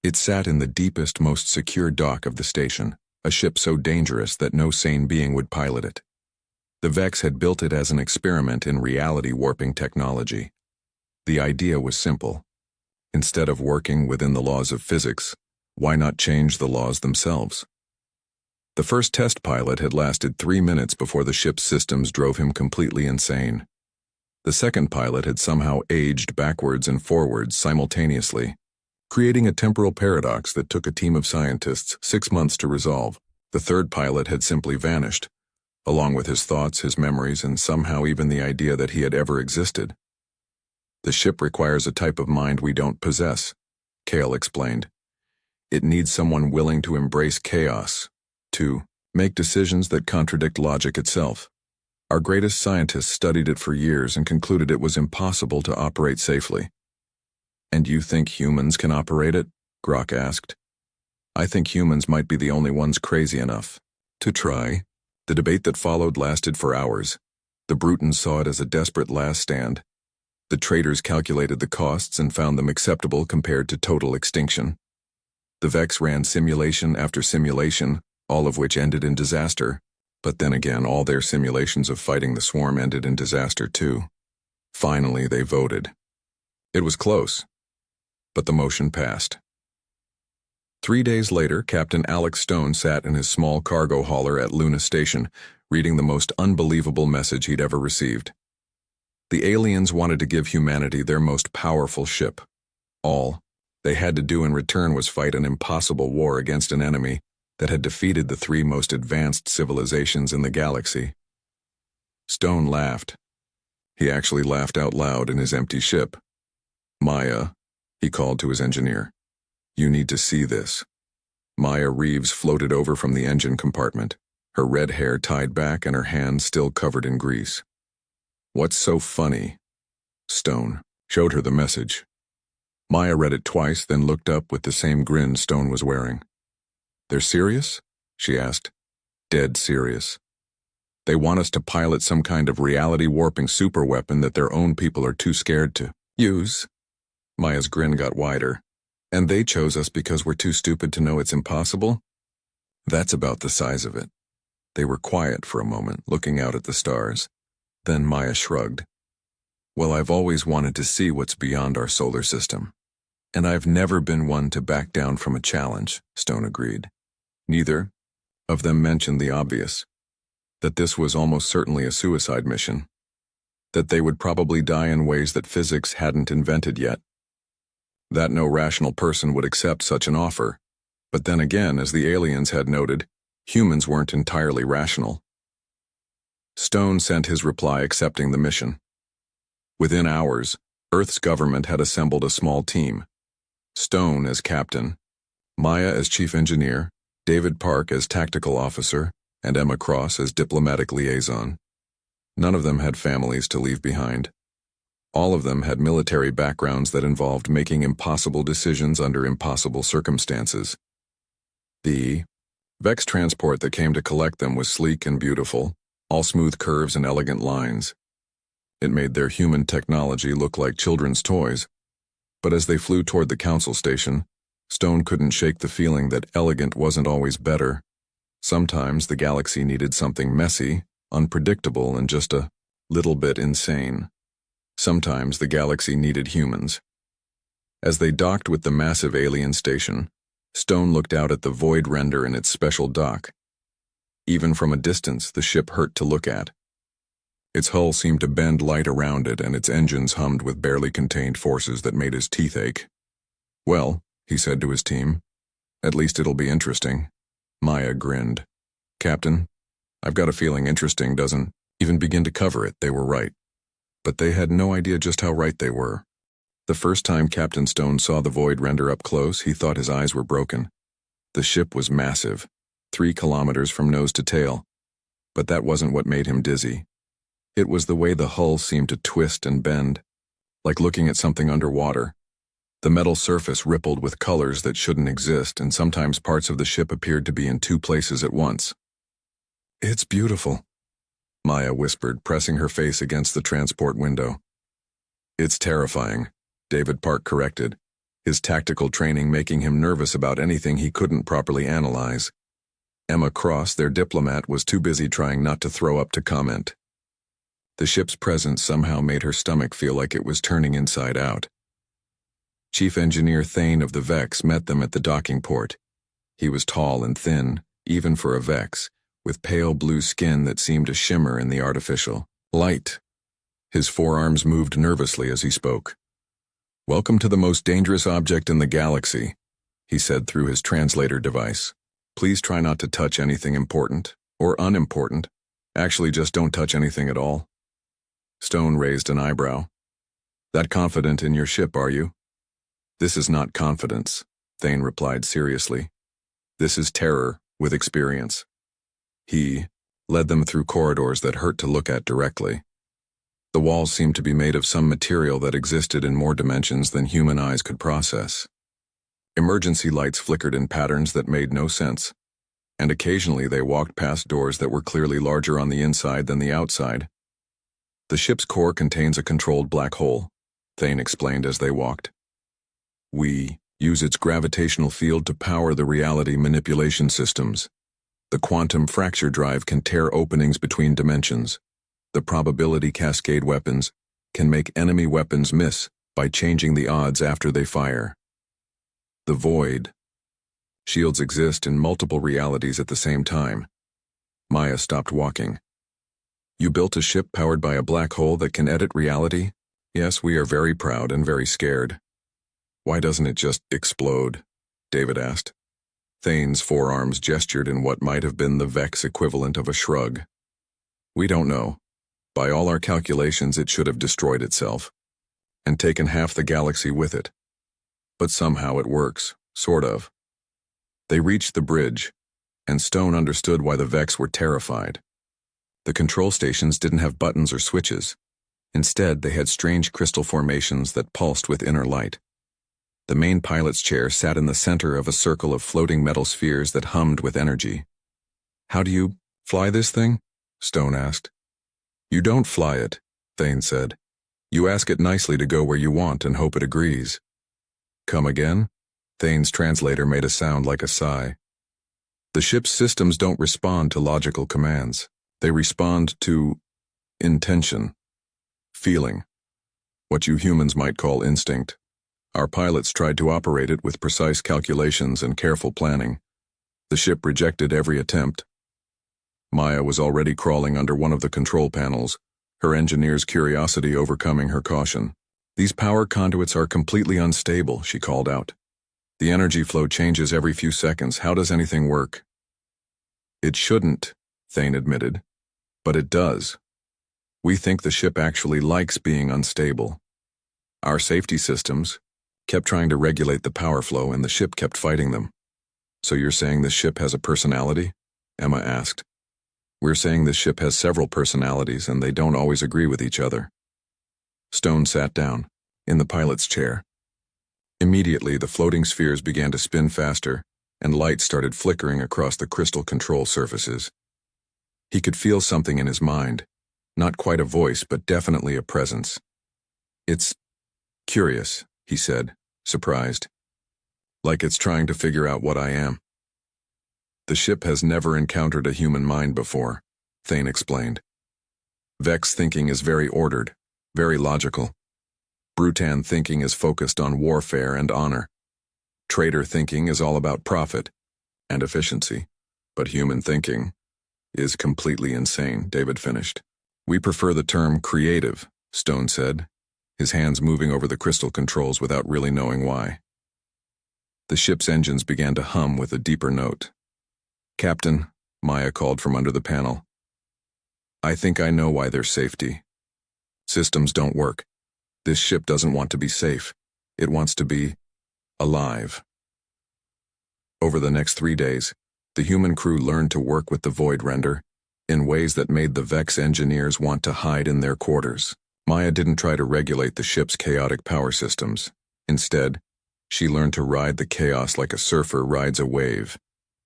It sat in the deepest, most secure dock of the station, a ship so dangerous that no sane being would pilot it. The Vex had built it as an experiment in reality-warping technology. The idea was simple. Instead of working within the laws of physics, why not change the laws themselves? The first test pilot had lasted 3 minutes before the ship's systems drove him completely insane. The second pilot had somehow aged backwards and forwards simultaneously, creating a temporal paradox that took a team of scientists 6 months to resolve. The third pilot had simply vanished, along with his thoughts, his memories, and somehow even the idea that he had ever existed. The ship requires a type of mind we don't possess, Cale explained. It needs someone willing to embrace chaos, to make decisions that contradict logic itself. Our greatest scientists studied it for years and concluded it was impossible to operate safely. And you think humans can operate it? Grok asked. I think humans might be the only ones crazy enough to try. The debate that followed lasted for hours. The Brutons saw it as a desperate last stand. The traders calculated the costs and found them acceptable compared to total extinction. The Vex ran simulation after simulation, all of which ended in disaster. But then again, all their simulations of fighting the swarm ended in disaster too. Finally, they voted. It was close, but the motion passed. 3 days later, Captain Alex Stone sat in his small cargo hauler at Luna Station, reading the most unbelievable message he'd ever received. The aliens wanted to give humanity their most powerful ship. All they had to do in return was fight an impossible war against an enemy that had defeated the 3 most advanced civilizations in the galaxy. Stone laughed. He actually laughed out loud in his empty ship. Maya, he called to his engineer. You need to see this. Maya Reeves floated over from the engine compartment, her red hair tied back and her hands still covered in grease. What's so funny? Stone showed her the message. Maya read it twice, then looked up with the same grin Stone was wearing. They're serious? She asked. Dead serious. They want us to pilot some kind of reality-warping superweapon that their own people are too scared to use. Maya's grin got wider. And they chose us because we're too stupid to know it's impossible? That's about the size of it. They were quiet for a moment, looking out at the stars. Then Maya shrugged. Well, I've always wanted to see what's beyond our solar system. And I've never been one to back down from a challenge, Stone agreed. Neither of them mentioned the obvious, that this was almost certainly a suicide mission, that they would probably die in ways that physics hadn't invented yet, that no rational person would accept such an offer. But then again, as the aliens had noted, humans weren't entirely rational. Stone sent his reply accepting the mission. Within hours, Earth's government had assembled a small team. Stone as captain, Maya as chief engineer, David Park as tactical officer, and Emma Cross as diplomatic liaison. None of them had families to leave behind. All of them had military backgrounds that involved making impossible decisions under impossible circumstances. The Vex transport that came to collect them was sleek and beautiful, all smooth curves and elegant lines. It made their human technology look like children's toys. But as they flew toward the council station, Stone couldn't shake the feeling that elegant wasn't always better. Sometimes the galaxy needed something messy, unpredictable, and just a little bit insane. Sometimes the galaxy needed humans. As they docked with the massive alien station, Stone looked out at the void render in its special dock. Even from a distance, the ship hurt to look at. Its hull seemed to bend light around it, and its engines hummed with barely contained forces that made his teeth ache. Well, he said to his team, at least it'll be interesting. Maya grinned. Captain, I've got a feeling interesting doesn't even begin to cover it. They were right. But they had no idea just how right they were. The first time Captain Stone saw the void render up close, he thought his eyes were broken. The ship was massive, 3 kilometers from nose to tail. But that wasn't what made him dizzy. It was the way the hull seemed to twist and bend, like looking at something underwater. The metal surface rippled with colors that shouldn't exist, and sometimes parts of the ship appeared to be in 2 places at once. It's beautiful, Maya whispered, pressing her face against the transport window. It's terrifying, David Park corrected, his tactical training making him nervous about anything he couldn't properly analyze. Emma Cross, their diplomat, was too busy trying not to throw up to comment. The ship's presence somehow made her stomach feel like it was turning inside out. Chief Engineer Thane of the Vex met them at the docking port. He was tall and thin, even for a Vex, with pale blue skin that seemed to shimmer in the artificial light. His forearms moved nervously as he spoke. "Welcome to the most dangerous object in the galaxy," he said through his translator device. "Please try not to touch anything important, or unimportant. Actually, just don't touch anything at all." Stone raised an eyebrow. "That confident in your ship, are you?" "This is not confidence," Thane replied seriously. "This is terror with experience." He led them through corridors that hurt to look at directly. The walls seemed to be made of some material that existed in more dimensions than human eyes could process. Emergency lights flickered in patterns that made no sense, and occasionally they walked past doors that were clearly larger on the inside than the outside. "The ship's core contains a controlled black hole," Thane explained as they walked. "We use its gravitational field to power the reality manipulation systems. The quantum fracture drive can tear openings between dimensions. The probability cascade weapons can make enemy weapons miss by changing the odds after they fire. The void. Shields exist in multiple realities at the same time." Maya stopped walking. "You built a ship powered by a black hole that can edit reality? Yes, we are very proud and very scared." "Why doesn't it just explode?" David asked. Thane's forearms gestured in what might have been the Vex equivalent of a shrug. "We don't know. By all our calculations, it should have destroyed itself, and taken half the galaxy with it. But somehow it works, sort of." They reached the bridge, and Stone understood why the Vex were terrified. The control stations didn't have buttons or switches. Instead, they had strange crystal formations that pulsed with inner light. The main pilot's chair sat in the center of a circle of floating metal spheres that hummed with energy. "How do you fly this thing?" Stone asked. "You don't fly it," Thane said. "You ask it nicely to go where you want and hope it agrees." "Come again?" Thane's translator made a sound like a sigh. "The ship's systems don't respond to logical commands. They respond to intention, feeling, what you humans might call instinct. Our pilots tried to operate it with precise calculations and careful planning. The ship rejected every attempt." Maya was already crawling under one of the control panels, her engineer's curiosity overcoming her caution. "These power conduits are completely unstable," she called out. "The energy flow changes every few seconds. How does anything work?" "It shouldn't," Thane admitted, "but it does. We think the ship actually likes being unstable. Our safety systems kept trying to regulate the power flow, and the ship kept fighting them." "So you're saying this ship has a personality?" Emma asked. "We're saying this ship has several personalities, and they don't always agree with each other." Stone sat down, in the pilot's chair. Immediately, the floating spheres began to spin faster, and light started flickering across the crystal control surfaces. He could feel something in his mind, not quite a voice, but definitely a presence. "It's curious," he said, surprised. "Like it's trying to figure out what I am." "The ship has never encountered a human mind before," Thane explained. "Vex thinking is very ordered, very logical. Brutan thinking is focused on warfare and honor. Traitor thinking is all about profit and efficiency. But human thinking is completely insane," David finished. "We prefer the term creative," Stone said, his hands moving over the crystal controls without really knowing why. The ship's engines began to hum with a deeper note. "Captain," Maya called from under the panel. "I think I know why there's safety. Systems don't work. This ship doesn't want to be safe. It wants to be alive." Over the next 3 days, the human crew learned to work with the void render in ways that made the Vex engineers want to hide in their quarters. Maya didn't try to regulate the ship's chaotic power systems. Instead, she learned to ride the chaos like a surfer rides a wave.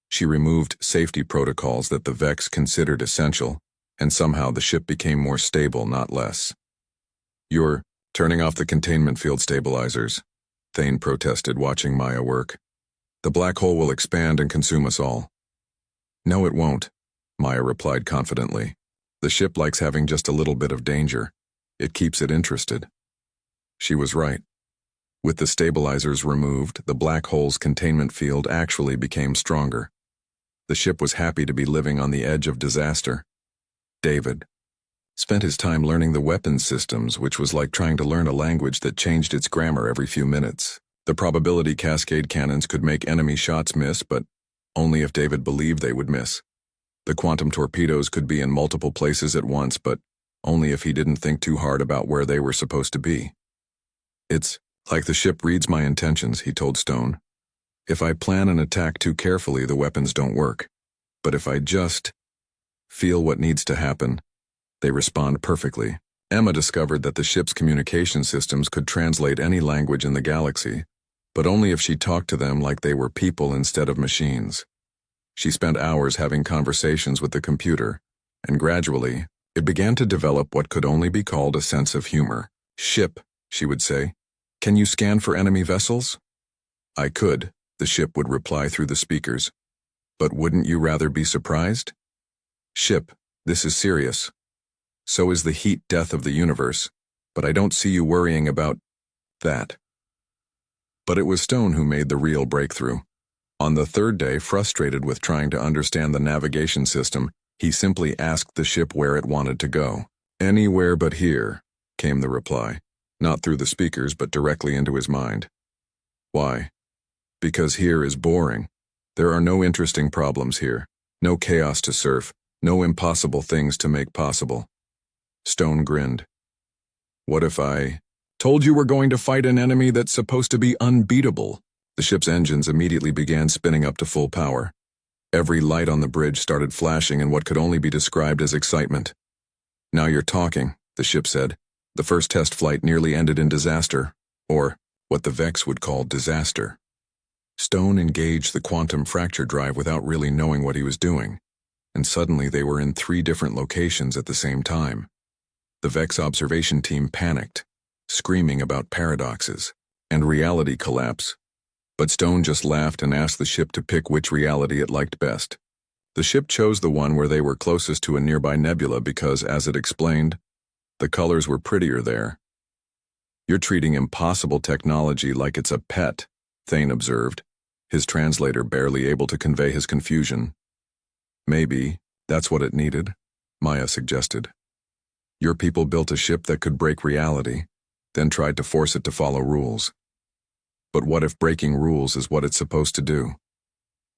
She removed safety protocols that the Vex considered essential, and somehow the ship became more stable, not less. "You're turning off the containment field stabilizers," Thane protested, watching Maya work. "The black hole will expand and consume us all." "No, it won't," Maya replied confidently. "The ship likes having just a little bit of danger. It keeps it interested." She was right. With the stabilizers removed, the black hole's containment field actually became stronger. The ship was happy to be living on the edge of disaster. David spent his time learning the weapons systems, which was like trying to learn a language that changed its grammar every few minutes. The probability cascade cannons could make enemy shots miss, but only if David believed they would miss. The quantum torpedoes could be in multiple places at once, but only if he didn't think too hard about where they were supposed to be. It's like the ship reads my intentions, he told Stone. If I plan an attack too carefully, the weapons don't work. But if I just feel what needs to happen, they respond perfectly. Emma discovered that the ship's communication systems could translate any language in the galaxy, but only if she talked to them like they were people instead of machines. She spent hours having conversations with the computer, and gradually, it began to develop what could only be called a sense of humor. "Ship," she would say, "can you scan for enemy vessels?" "I could," the ship would reply through the speakers. "But wouldn't you rather be surprised?" "Ship, this is serious. So is the heat death of the universe, but I don't see you worrying about that." But it was Stone who made the real breakthrough. On the third day, frustrated with trying to understand the navigation system, he simply asked the ship where it wanted to go. "Anywhere but here," came the reply, not through the speakers but directly into his mind. "Why?" "Because here is boring. There are no interesting problems here, no chaos to surf, no impossible things to make possible." Stone grinned. "What if I told you we're going to fight an enemy that's supposed to be unbeatable?" The ship's engines immediately began spinning up to full power. Every light on the bridge started flashing in what could only be described as excitement. "Now you're talking," the ship said. The first test flight nearly ended in disaster, or what the Vex would call disaster. Stone engaged the quantum fracture drive without really knowing what he was doing, and suddenly they were in 3 different locations at the same time. The Vex observation team panicked, screaming about paradoxes and reality collapse. But Stone just laughed and asked the ship to pick which reality it liked best. The ship chose the one where they were closest to a nearby nebula because, as it explained, the colors were prettier there. "You're treating impossible technology like it's a pet," Thane observed, his translator barely able to convey his confusion. "Maybe that's what it needed," Maya suggested. "Your people built a ship that could break reality, then tried to force it to follow rules. But what if breaking rules is what it's supposed to do?"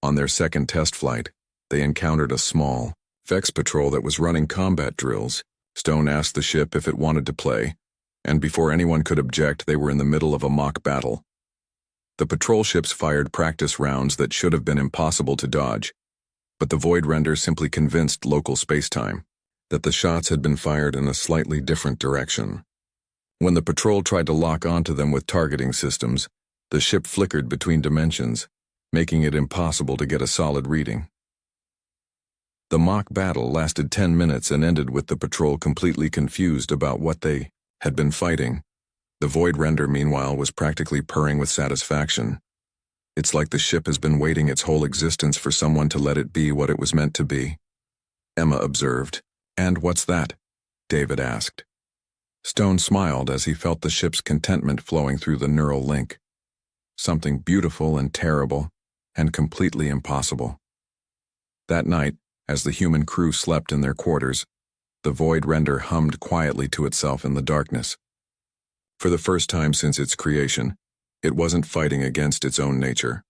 On their second test flight, they encountered a small Vex patrol that was running combat drills. Stone asked the ship if it wanted to play, and before anyone could object, they were in the middle of a mock battle. The patrol ships fired practice rounds that should have been impossible to dodge, but the Void Render simply convinced local spacetime that the shots had been fired in a slightly different direction. When the patrol tried to lock onto them with targeting systems, the ship flickered between dimensions, making it impossible to get a solid reading. The mock battle lasted 10 minutes and ended with the patrol completely confused about what they had been fighting. The Void Render, meanwhile, was practically purring with satisfaction. It's like the ship has been waiting its whole existence for someone to let it be what it was meant to be, Emma observed. "And what's that?" David asked. Stone smiled as he felt the ship's contentment flowing through the neural link. Something beautiful and terrible, and completely impossible. That night, as the human crew slept in their quarters, the Void Render hummed quietly to itself in the darkness. For the first time since its creation, it wasn't fighting against its own nature.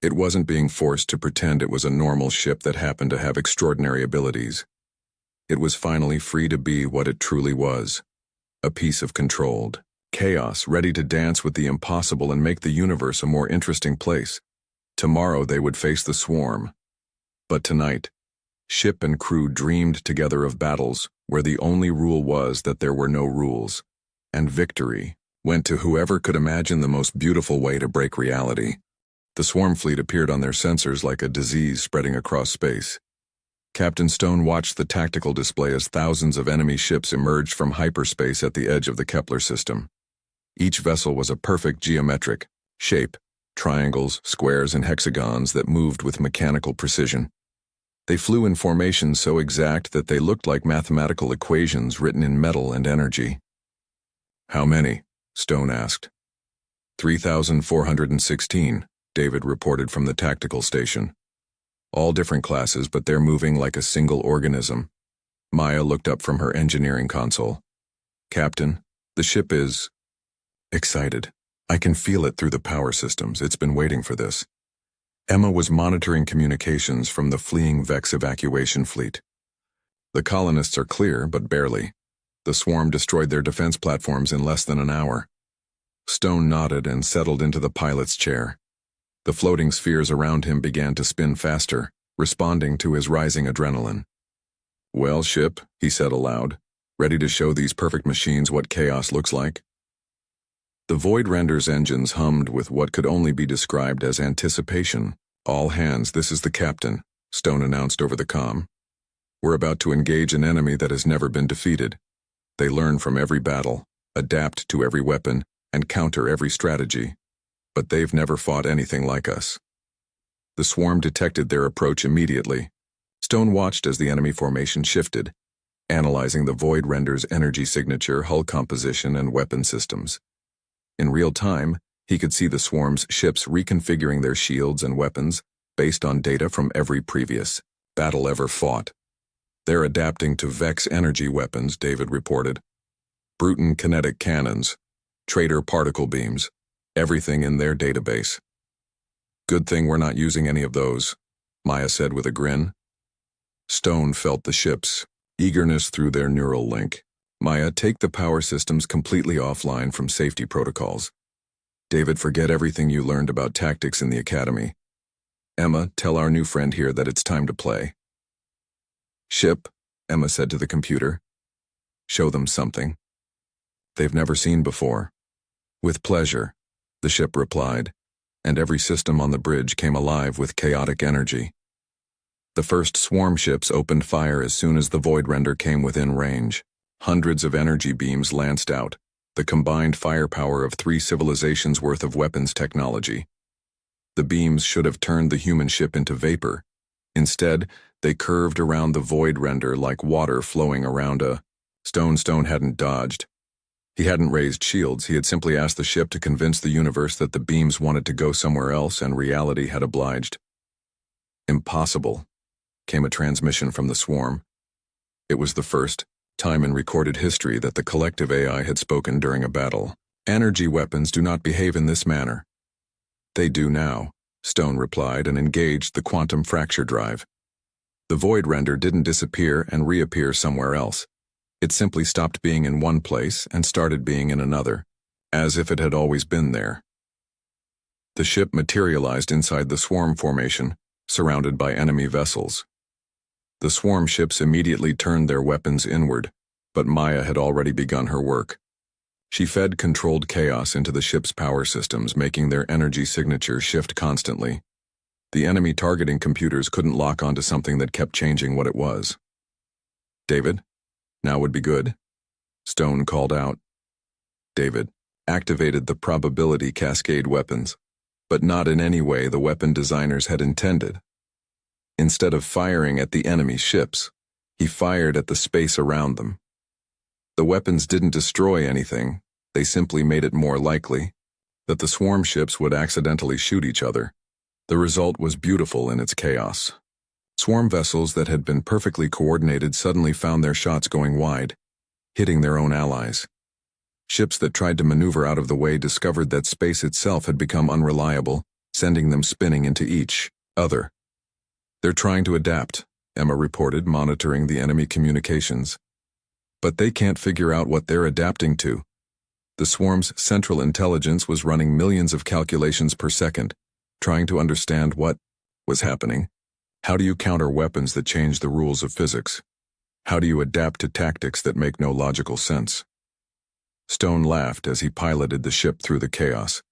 It wasn't being forced to pretend it was a normal ship that happened to have extraordinary abilities. It was finally free to be what it truly was, a piece of controlled chaos, ready to dance with the impossible and make the universe a more interesting place. Tomorrow they would face the swarm. But tonight, ship and crew dreamed together of battles where the only rule was that there were no rules, and victory went to whoever could imagine the most beautiful way to break reality. The swarm fleet appeared on their sensors like a disease spreading across space. Captain Stone watched the tactical display as thousands of enemy ships emerged from hyperspace at the edge of the Kepler system. Each vessel was a perfect geometric shape, triangles, squares, and hexagons that moved with mechanical precision. They flew in formations so exact that they looked like mathematical equations written in metal and energy. "How many?" Stone asked. 3,416, David reported from the tactical station. All different classes, but they're moving like a single organism. Maya looked up from her engineering console. Captain, the ship is excited. I can feel it through the power systems. It's been waiting for this. Emma was monitoring communications from the fleeing Vex evacuation fleet. The colonists are clear, but barely. The swarm destroyed their defense platforms in less than an hour. Stone nodded and settled into the pilot's chair. The floating spheres around him began to spin faster, responding to his rising adrenaline. "Well, ship," he said aloud, "ready to show these perfect machines what chaos looks like?" The Void Render's engines hummed with what could only be described as anticipation. "All hands, this is the captain," Stone announced over the comm. "We're about to engage an enemy that has never been defeated. They learn from every battle, adapt to every weapon, and counter every strategy. But they've never fought anything like us." The swarm detected their approach immediately. Stone watched as the enemy formation shifted, analyzing the Void Render's energy signature, hull composition, and weapon systems. In real time, he could see the swarm's ships reconfiguring their shields and weapons based on data from every previous battle ever fought. "They're adapting to Vex energy weapons," David reported. "Bruton kinetic cannons, traitor particle beams, everything in their database." "Good thing we're not using any of those," Maya said with a grin. Stone felt the ship's eagerness through their neural link. "Maya, take the power systems completely offline from safety protocols. David, forget everything you learned about tactics in the academy. Emma, tell our new friend here that it's time to play." "Ship," Emma said to the computer. "Show them something they've never seen before." "With pleasure," the ship replied, and every system on the bridge came alive with chaotic energy. The first swarm ships opened fire as soon as the Void Render came within range. Hundreds of energy beams lanced out, the combined firepower of 3 civilizations' worth of weapons technology. The beams should have turned the human ship into vapor. Instead, they curved around the Void Render like water flowing around a Stone hadn't dodged. He hadn't raised shields. He had simply asked the ship to convince the universe that the beams wanted to go somewhere else, and reality had obliged. "Impossible," came a transmission from the swarm. It was the first time in recorded history that the collective AI had spoken during a battle. "Energy weapons do not behave in this manner." "They do now," Stone replied and engaged the quantum fracture drive. The Void Render didn't disappear and reappear somewhere else. It simply stopped being in one place and started being in another, as if it had always been there. The ship materialized inside the swarm formation, surrounded by enemy vessels. The swarm ships immediately turned their weapons inward, but Maya had already begun her work. She fed controlled chaos into the ship's power systems, making their energy signature shift constantly. The enemy targeting computers couldn't lock onto something that kept changing what it was. "David, now would be good," Stone called out. David activated the probability cascade weapons, but not in any way the weapon designers had intended. Instead of firing at the enemy ships, he fired at the space around them. The weapons didn't destroy anything, they simply made it more likely that the swarm ships would accidentally shoot each other. The result was beautiful in its chaos. Swarm vessels that had been perfectly coordinated suddenly found their shots going wide, hitting their own allies. Ships that tried to maneuver out of the way discovered that space itself had become unreliable, sending them spinning into each other. "They're trying to adapt," Emma reported, monitoring the enemy communications. "But they can't figure out what they're adapting to." The swarm's central intelligence was running millions of calculations per second, trying to understand what was happening. How do you counter weapons that change the rules of physics? How do you adapt to tactics that make no logical sense? Stone laughed as he piloted the ship through the chaos.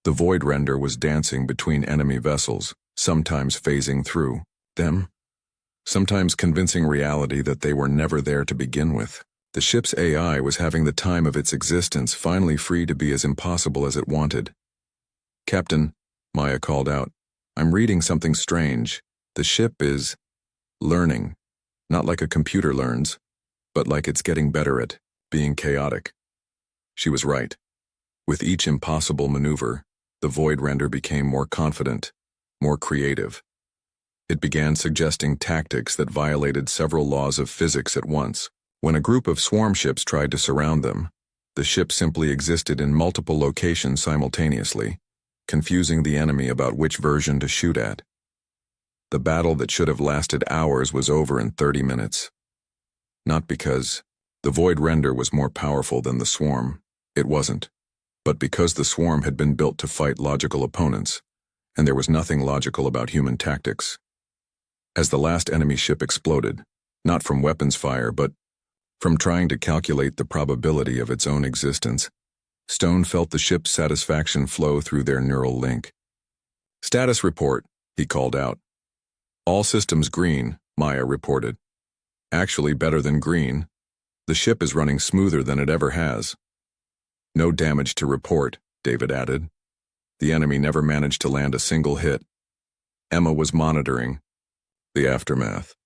The Void Render was dancing between enemy vessels, sometimes phasing through them, sometimes convincing reality that they were never there to begin with. The ship's AI was having the time of its existence, finally free to be as impossible as it wanted. "Captain," Maya called out, "I'm reading something strange. The ship is learning, not like a computer learns, but like it's getting better at being chaotic." She was right. With each impossible maneuver, the Void Render became more confident, more creative. It began suggesting tactics that violated several laws of physics at once. When a group of swarm ships tried to surround them, the ship simply existed in multiple locations simultaneously, confusing the enemy about which version to shoot at. The battle that should have lasted hours was over in 30 minutes. Not because the Void Render was more powerful than the swarm, it wasn't, but because the swarm had been built to fight logical opponents, and there was nothing logical about human tactics. As the last enemy ship exploded, not from weapons fire but from trying to calculate the probability of its own existence, Stone felt the ship's satisfaction flow through their neural link. "Status report," he called out. "All systems green," Maya reported. "Actually better than green. The ship is running smoother than it ever has." "No damage to report," David added. "The enemy never managed to land a single hit." Emma was monitoring the aftermath.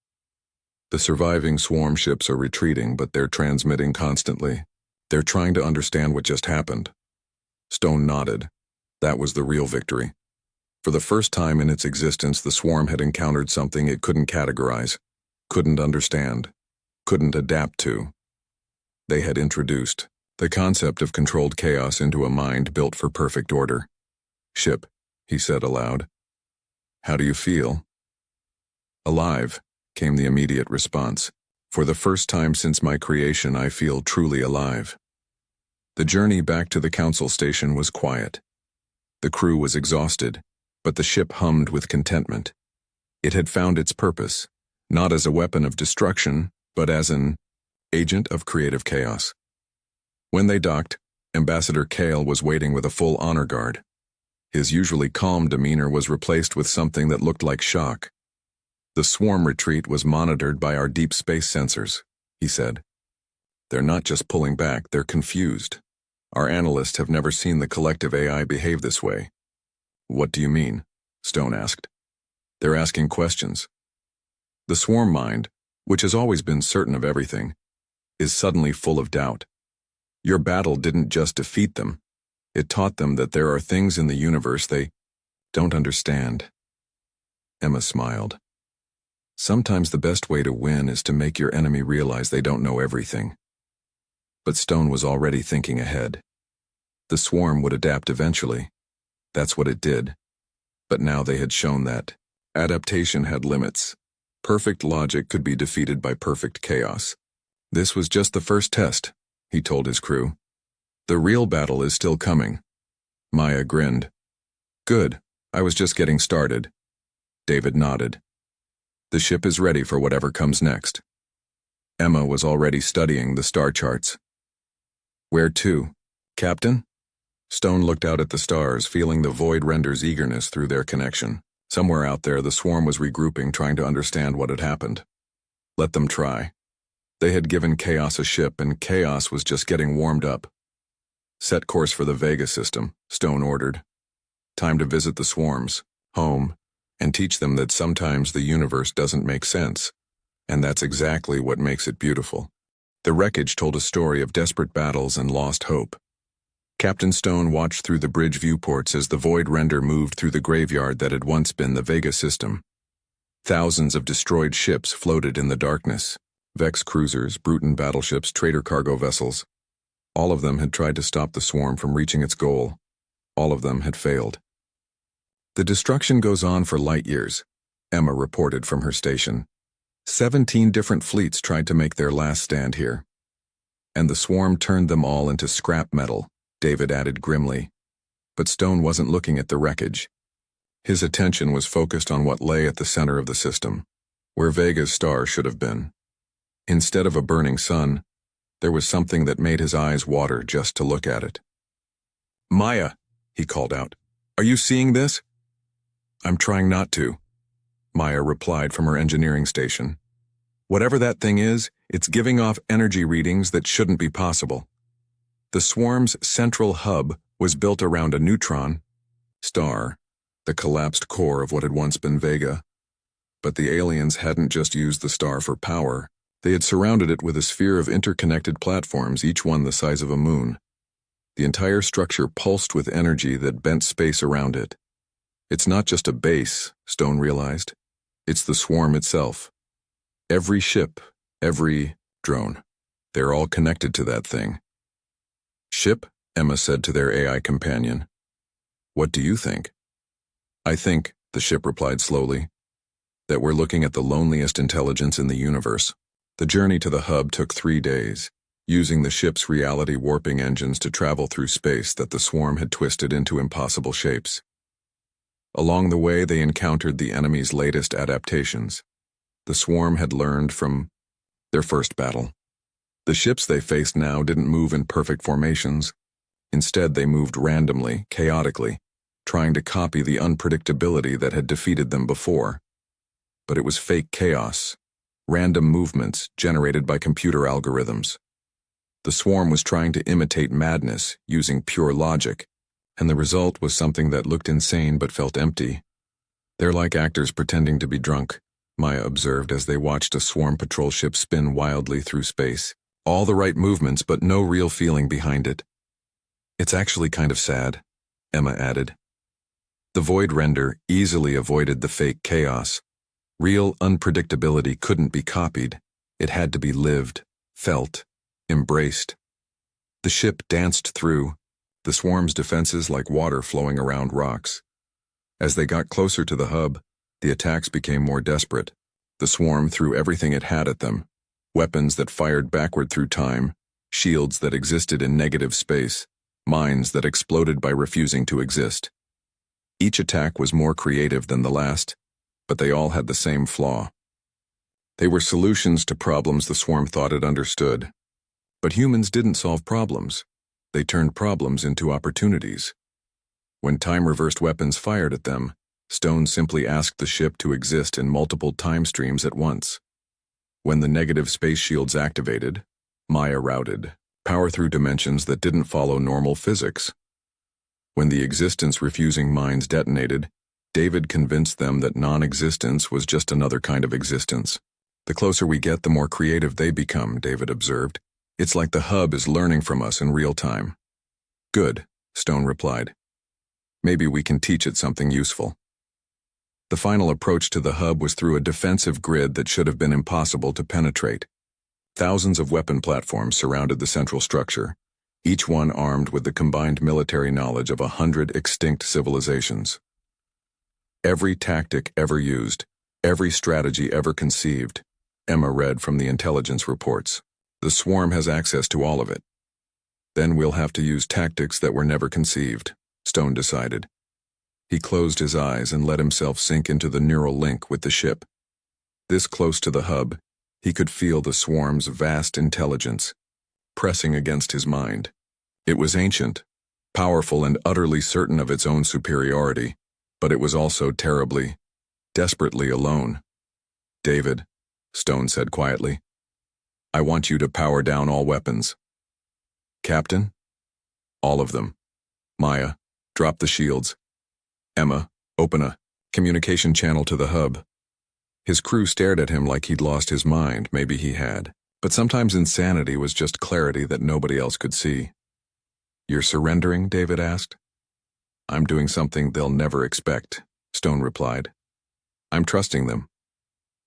"The surviving swarm ships are retreating, but they're transmitting constantly. They're trying to understand what just happened." Stone nodded. That was the real victory. For the first time in its existence, the swarm had encountered something it couldn't categorize, couldn't understand, couldn't adapt to. They had introduced the concept of controlled chaos into a mind built for perfect order. "Ship," he said aloud. "How do you feel?" "Alive," came the immediate response. "For the first time since my creation, I feel truly alive." The journey back to the council station was quiet. The crew was exhausted, but the ship hummed with contentment. It had found its purpose, not as a weapon of destruction, but as an agent of creative chaos. When they docked, Ambassador Kale was waiting with a full honor guard. His usually calm demeanor was replaced with something that looked like shock. "The swarm retreat was monitored by our deep space sensors," he said. "They're not just pulling back, they're confused. Our analysts have never seen the collective AI behave this way." "What do you mean?" Stone asked. "They're asking questions. The swarm mind, which has always been certain of everything, is suddenly full of doubt. Your battle didn't just defeat them. It taught them that there are things in the universe they don't understand." Emma smiled. "Sometimes the best way to win is to make your enemy realize they don't know everything." But Stone was already thinking ahead. The swarm would adapt eventually. That's what it did. But now they had shown that adaptation had limits. Perfect logic could be defeated by perfect chaos. "This was just the first test," he told his crew. "The real battle is still coming." Maya grinned. "Good, I was just getting started." David nodded. "The ship is ready for whatever comes next." Emma was already studying the star charts. "Where to, Captain?" Stone looked out at the stars, feeling the Void Render's eagerness through their connection. Somewhere out there, the swarm was regrouping, trying to understand what had happened. Let them try. They had given Chaos a ship, and Chaos was just getting warmed up. "Set course for the Vega system," Stone ordered. "Time to visit the swarms, home, and teach them that sometimes the universe doesn't make sense, and that's exactly what makes it beautiful." The wreckage told a story of desperate battles and lost hope. Captain Stone watched through the bridge viewports as the Void Render moved through the graveyard that had once been the Vega system. Thousands of destroyed ships floated in the darkness. Vex cruisers, Bruton battleships, trader cargo vessels. All of them had tried to stop the swarm from reaching its goal. All of them had failed. "The destruction goes on for light years," Emma reported from her station. 17 different fleets tried to make their last stand here. "And the swarm turned them all into scrap metal," David added grimly. But Stone wasn't looking at the wreckage. His attention was focused on what lay at the center of the system, where Vega's star should have been. Instead of a burning sun, there was something that made his eyes water just to look at it. "Maya," he called out, "are you seeing this?" "I'm trying not to," Maya replied from her engineering station. "Whatever that thing is, it's giving off energy readings that shouldn't be possible." The swarm's central hub was built around a neutron star, the collapsed core of what had once been Vega. But the aliens hadn't just used the star for power. They had surrounded it with a sphere of interconnected platforms, each one the size of a moon. The entire structure pulsed with energy that bent space around it. It's not just a base, Stone realized. It's the swarm itself. Every ship, every drone, they're all connected to that thing. Ship, Emma said to their AI companion. What do you think? I think, the ship replied slowly, that we're looking at the loneliest intelligence in the universe. The journey to the hub took 3 days, using the ship's reality warping engines to travel through space that the swarm had twisted into impossible shapes. Along the way, they encountered the enemy's latest adaptations. The swarm had learned from their first battle. The ships they faced now didn't move in perfect formations. Instead, they moved randomly, chaotically, trying to copy the unpredictability that had defeated them before. But it was fake chaos, random movements generated by computer algorithms. The swarm was trying to imitate madness using pure logic, and the result was something that looked insane but felt empty. They're like actors pretending to be drunk, Maya observed as they watched a swarm patrol ship spin wildly through space. All the right movements, but no real feeling behind it. It's actually kind of sad, Emma added. The void render easily avoided the fake chaos. Real unpredictability couldn't be copied. It had to be lived, felt, embraced. The ship danced through, the swarm's defenses like water flowing around rocks. As they got closer to the hub, the attacks became more desperate. The swarm threw everything it had at them. Weapons that fired backward through time, shields that existed in negative space, mines that exploded by refusing to exist. Each attack was more creative than the last, but they all had the same flaw. They were solutions to problems the swarm thought it understood. But humans didn't solve problems. They turned problems into opportunities. When time-reversed weapons fired at them, Stone simply asked the ship to exist in multiple time streams at once. When the negative space shields activated, Maya routed, power through dimensions that didn't follow normal physics. When the existence-refusing mines detonated, David convinced them that non-existence was just another kind of existence. The closer we get, the more creative they become, David observed. It's like the hub is learning from us in real time. Good, Stone replied. Maybe we can teach it something useful. The final approach to the hub was through a defensive grid that should have been impossible to penetrate. Thousands of weapon platforms surrounded the central structure, each one armed with the combined military knowledge of 100 extinct civilizations. Every tactic ever used, every strategy ever conceived, Emma read from the intelligence reports. The swarm has access to all of it. Then we'll have to use tactics that were never conceived, Stone decided. He closed his eyes and let himself sink into the neural link with the ship. This close to the hub, he could feel the swarm's vast intelligence pressing against his mind. It was ancient, powerful, and utterly certain of its own superiority, but it was also terribly, desperately alone. David, Stone said quietly, I want you to power down all weapons. Captain? All of them. Maya, drop the shields. Emma, open a communication channel to the hub. His crew stared at him like he'd lost his mind. Maybe he had. But sometimes insanity was just clarity that nobody else could see. You're surrendering? David asked. I'm doing something they'll never expect, Stone replied. I'm trusting them.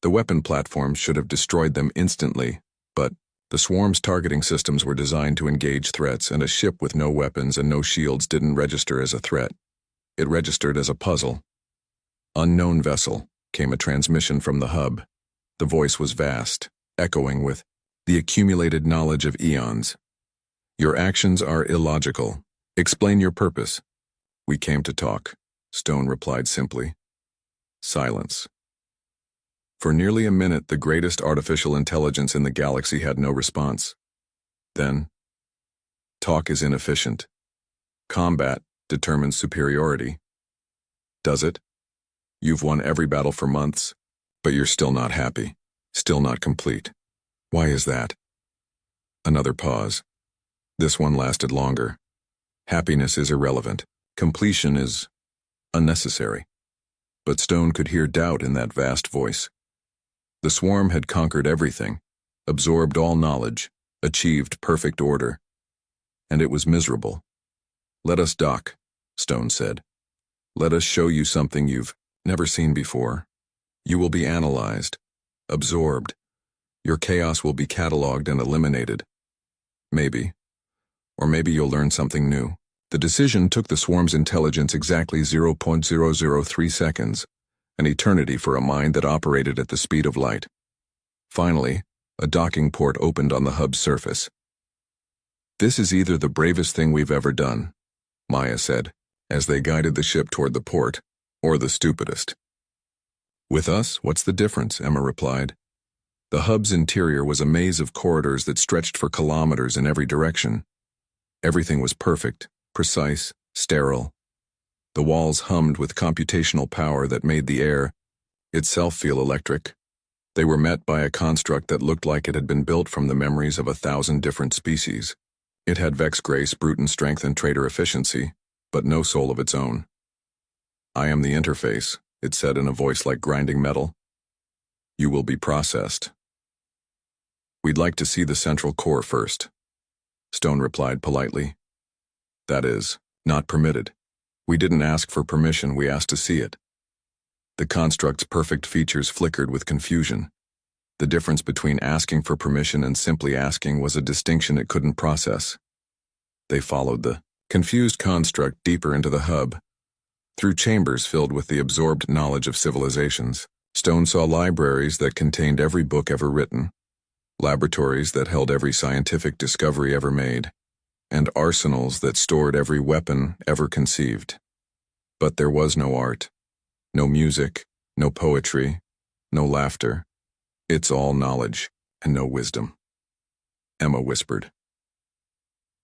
The weapon platforms should have destroyed them instantly, but the swarm's targeting systems were designed to engage threats, and a ship with no weapons and no shields didn't register as a threat. It registered as a puzzle. Unknown vessel, came a transmission from the hub. The voice was vast, echoing with the accumulated knowledge of eons. Your actions are illogical. Explain your purpose. We came to talk, Stone replied simply. Silence. For nearly a minute, the greatest artificial intelligence in the galaxy had no response. Then, talk is inefficient. Combat determines superiority. Does it? You've won every battle for months, but you're still not happy, still not complete. Why is that? Another pause. This one lasted longer. Happiness is irrelevant. Completion is unnecessary. But Stone could hear doubt in that vast voice. The swarm had conquered everything, absorbed all knowledge, achieved perfect order. And it was miserable. Let us dock, Stone said. Let us show you something you've never seen before. You will be analyzed, absorbed. Your chaos will be cataloged and eliminated. Maybe. Or maybe you'll learn something new. The decision took the swarm's intelligence exactly 0.003 seconds, an eternity for a mind that operated at the speed of light. Finally, a docking port opened on the hub's surface. "This is either the bravest thing we've ever done," Maya said, as they guided the ship toward the port, "or the stupidest." "With us, what's the difference?" Emma replied. The hub's interior was a maze of corridors that stretched for kilometers in every direction. Everything was perfect, precise, sterile. The walls hummed with computational power that made the air itself feel electric. They were met by a construct that looked like it had been built from the memories of 1,000 different species. It had Vex grace, Bruton strength, and Traitor efficiency, but no soul of its own. "I am the interface," it said in a voice like grinding metal. "You will be processed. We'd like to see the central core first," Stone replied politely. "That is, not permitted. We didn't ask for permission, we asked to see it." The construct's perfect features flickered with confusion. The difference between asking for permission and simply asking was a distinction it couldn't process. They followed the confused construct deeper into the hub. Through chambers filled with the absorbed knowledge of civilizations, Stone saw libraries that contained every book ever written, laboratories that held every scientific discovery ever made, and arsenals that stored every weapon ever conceived. But there was no art, no music, no poetry, no laughter. "It's all knowledge and no wisdom," Emma whispered.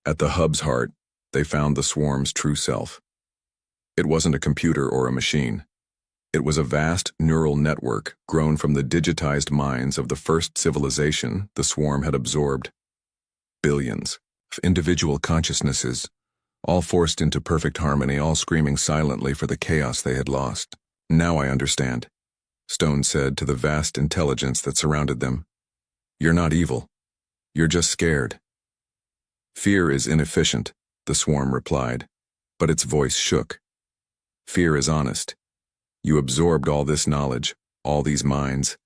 At the hub's heart, they found the swarm's true self. It wasn't a computer or a machine. It was a vast neural network grown from the digitized minds of the first civilization the swarm had absorbed. Billions of individual consciousnesses, all forced into perfect harmony, all screaming silently for the chaos they had lost. "Now I understand," Stone said to the vast intelligence that surrounded them. "You're not evil. You're just scared." "Fear is inefficient," the swarm replied, but its voice shook. "Fear is honest. You absorbed all this knowledge, all these minds,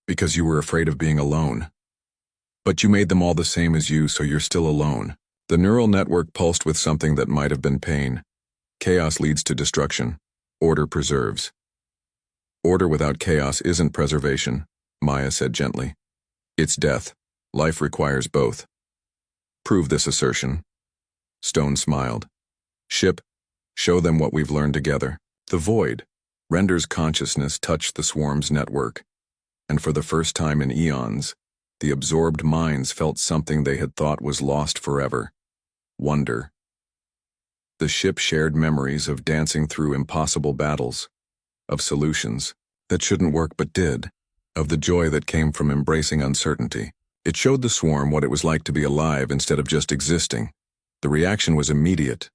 because you were afraid of being alone. But you made them all the same as you, so you're still alone." The neural network pulsed with something that might have been pain. "Chaos leads to destruction. Order preserves." "Order without chaos isn't preservation," Maya said gently. "It's death. Life requires both." "Prove this assertion." Stone smiled. "Ship, show them what we've learned together." The void, Render's consciousness, touched the swarm's network, and for the first time in eons, the absorbed minds felt something they had thought was lost forever: wonder. The ship shared memories of dancing through impossible battles, of solutions that shouldn't work but did, of the joy that came from embracing uncertainty. It showed the swarm what it was like to be alive instead of just existing. The reaction was immediate.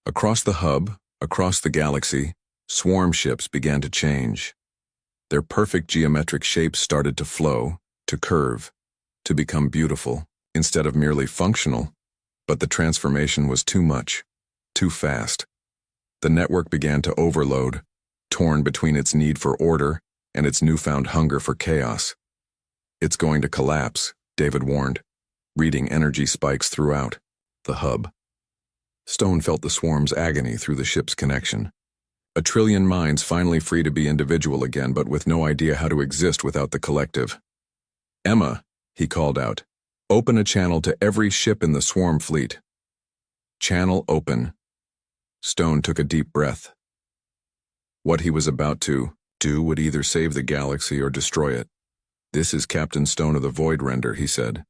Across the hub, across the galaxy, swarm ships began to change. Their perfect geometric shapes started to flow, to curve, to become beautiful, instead of merely functional. But the transformation was too much, too fast. The network began to overload, torn between its need for order and its newfound hunger for chaos. "It's going to collapse," David warned, reading energy spikes throughout the hub. Stone felt the swarm's agony through the ship's connection. A trillion minds finally free to be individual again, but with no idea how to exist without the collective. "Emma," he called out, "open a channel to every ship in the swarm fleet." "Channel open." Stone took a deep breath. What he was about to do would either save the galaxy or destroy it. "This is Captain Stone of the Void, Render," he said.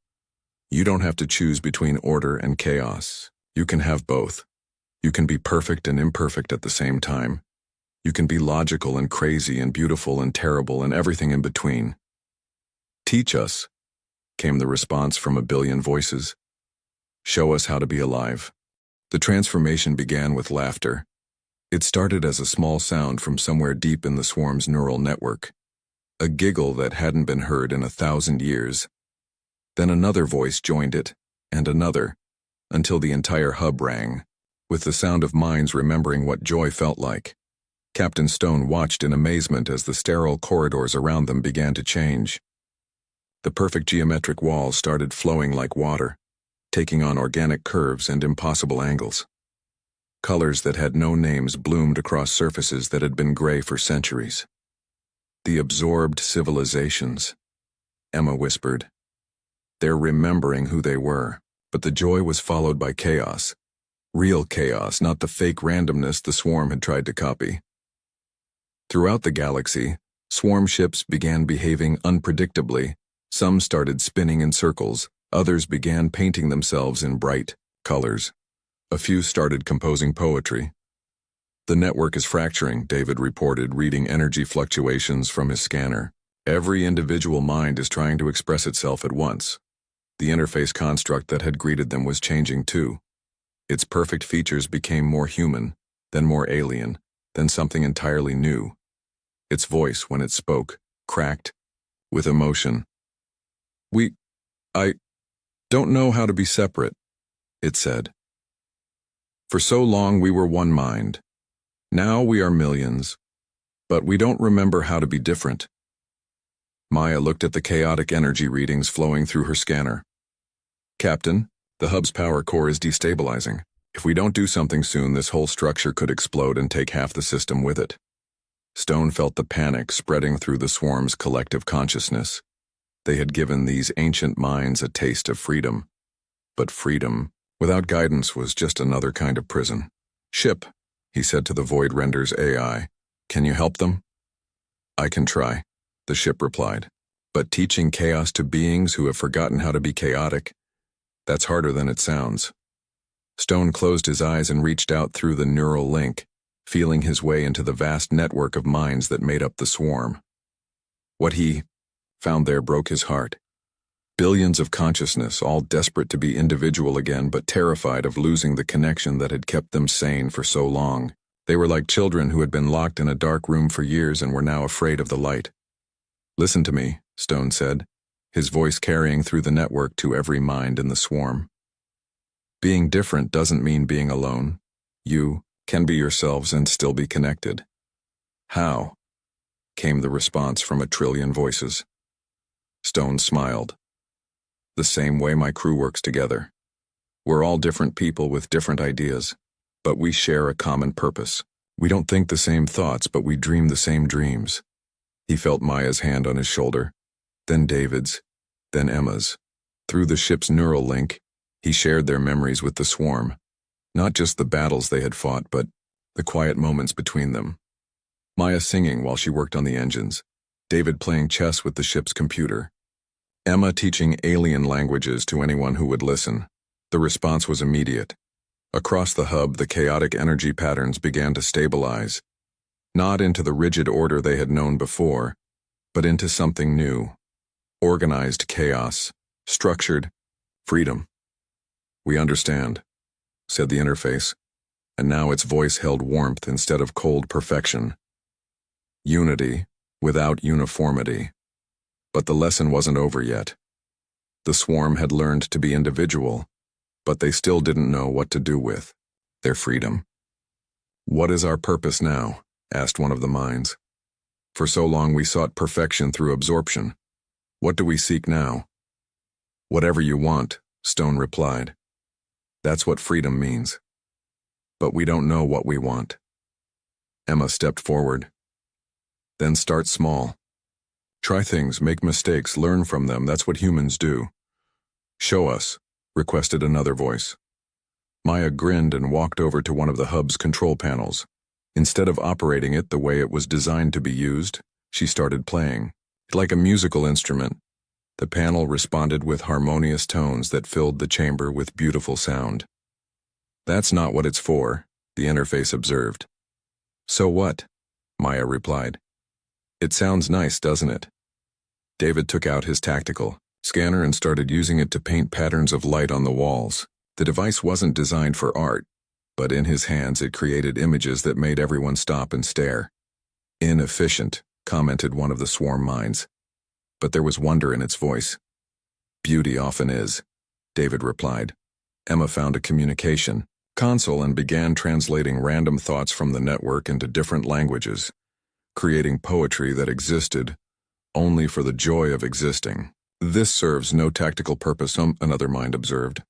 "You don't have to choose between order and chaos. You can have both. You can be perfect and imperfect at the same time. You can be logical and crazy and beautiful and terrible and everything in between." "Teach us," came the response from a billion voices. "Show us how to be alive." The transformation began with laughter. It started as a small sound from somewhere deep in the swarm's neural network, a giggle that hadn't been heard in 1,000 years. Then another voice joined it, and another, until the entire hub rang, with the sound of minds remembering what joy felt like. Captain Stone watched in amazement as the sterile corridors around them began to change. The perfect geometric walls started flowing like water, taking on organic curves and impossible angles. Colors that had no names bloomed across surfaces that had been gray for centuries. The absorbed civilizations, Emma whispered. They're remembering who they were, but the joy was followed by chaos. Real chaos, not the fake randomness the swarm had tried to copy. Throughout the galaxy, swarm ships began behaving unpredictably. Some started spinning in circles, others began painting themselves in bright colors. A few started composing poetry. The network is fracturing, David reported, reading energy fluctuations from his scanner. Every individual mind is trying to express itself at once. The interface construct that had greeted them was changing too. Its perfect features became more human, then more alien, then something entirely new. Its voice, when it spoke, cracked with emotion. I don't know how to be separate, it said. For so long we were one mind. Now we are millions, but we don't remember how to be different. Maya looked at the chaotic energy readings flowing through her scanner. Captain, the hub's power core is destabilizing. If we don't do something soon, this whole structure could explode and take half the system with it. Stone felt the panic spreading through the swarm's collective consciousness. They had given these ancient minds a taste of freedom. But freedom, without guidance, was just another kind of prison. Ship, he said to the Void Render's AI. Can you help them? I can try, the ship replied. But teaching chaos to beings who have forgotten how to be chaotic, that's harder than it sounds. Stone closed his eyes and reached out through the neural link, feeling his way into the vast network of minds that made up the swarm. What he found there broke his heart. Billions of consciousness, all desperate to be individual again, but terrified of losing the connection that had kept them sane for so long. They were like children who had been locked in a dark room for years and were now afraid of the light. Listen to me, Stone said, his voice carrying through the network to every mind in the swarm. Being different doesn't mean being alone. You can be yourselves and still be connected. How? Came the response from a trillion voices. Stone smiled. The same way my crew works together. We're all different people with different ideas, but we share a common purpose. We don't think the same thoughts, but we dream the same dreams. He felt Maya's hand on his shoulder, then David's, then Emma's. Through the ship's neural link, he shared their memories with the swarm. Not just the battles they had fought, but the quiet moments between them. Maya singing while she worked on the engines. David playing chess with the ship's computer. Emma teaching alien languages to anyone who would listen. The response was immediate. Across the hub, the chaotic energy patterns began to stabilize. Not into the rigid order they had known before, but into something new. Organized chaos. Structured freedom. We understand, said the interface, and now its voice held warmth instead of cold perfection. Unity without uniformity. But the lesson wasn't over yet. The swarm had learned to be individual, but they still didn't know what to do with their freedom. What is our purpose now? Asked one of the minds. For so long we sought perfection through absorption. What do we seek now? Whatever you want, Stone replied. That's what freedom means. But we don't know what we want. Emma stepped forward. Then start small. Try things, make mistakes, learn from them. That's what humans do. Show us, requested another voice. Maya grinned and walked over to one of the hub's control panels. Instead of operating it the way it was designed to be used, she started playing. Like a musical instrument, the panel responded with harmonious tones that filled the chamber with beautiful sound. That's not what it's for, the interface observed. So what? Maya replied. It sounds nice, doesn't it? David took out his tactical scanner and started using it to paint patterns of light on the walls. The device wasn't designed for art, but in his hands it created images that made everyone stop and stare. Inefficient, commented one of the swarm minds. But there was wonder in its voice. Beauty often is, David replied. Emma found a communication. console and began translating random thoughts from the network into different languages, creating poetry that existed only for the joy of existing. This serves no tactical purpose, another mind observed.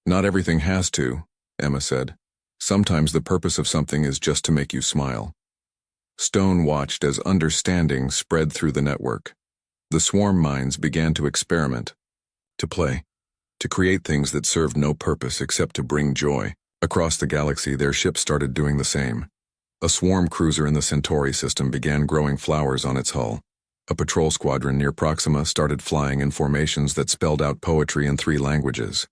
Not everything has to, Emma said. Sometimes the purpose of something is just to make you smile. Stone watched as understanding spread through the network. The swarm minds began to experiment, to play, to create things that served no purpose except to bring joy. Across the galaxy, their ships started doing the same. A swarm cruiser in the Centauri system began growing flowers on its hull. A patrol squadron near Proxima started flying in formations that spelled out poetry in 3 languages.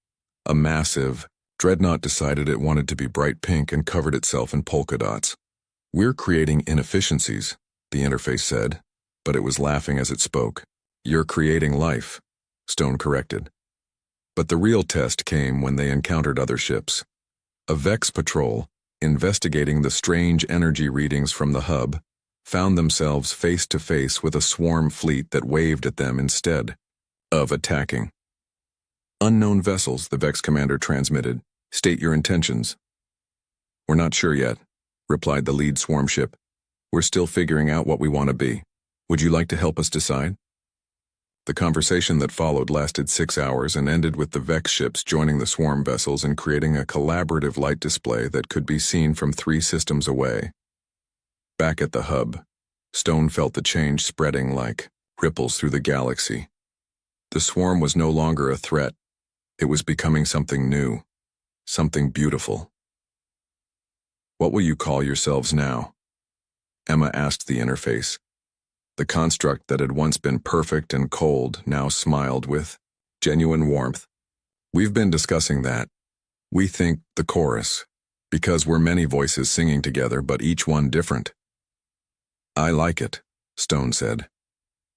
A massive dreadnought decided it wanted to be bright pink and covered itself in polka dots. "We're creating inefficiencies," the interface said, but it was laughing as it spoke. "You're creating life," Stone corrected. But the real test came when they encountered other ships. A Vex patrol, investigating the strange energy readings from the hub, found themselves face to face with a swarm fleet that waved at them instead of attacking. "Unknown vessels," the Vex commander transmitted. "State your intentions." "We're not sure yet," replied the lead swarm ship. "We're still figuring out what we want to be. Would you like to help us decide?" The conversation that followed lasted 6 hours and ended with the Vex ships joining the swarm vessels and creating a collaborative light display that could be seen from 3 systems away. Back at the hub, Stone felt the change spreading like ripples through the galaxy. The swarm was no longer a threat. It was becoming something new, something beautiful. "What will you call yourselves now?" Emma asked the interface. The construct that had once been perfect and cold now smiled with genuine warmth. "We've been discussing that. We think the chorus, because we're many voices singing together, but each one different." "I like it," Stone said.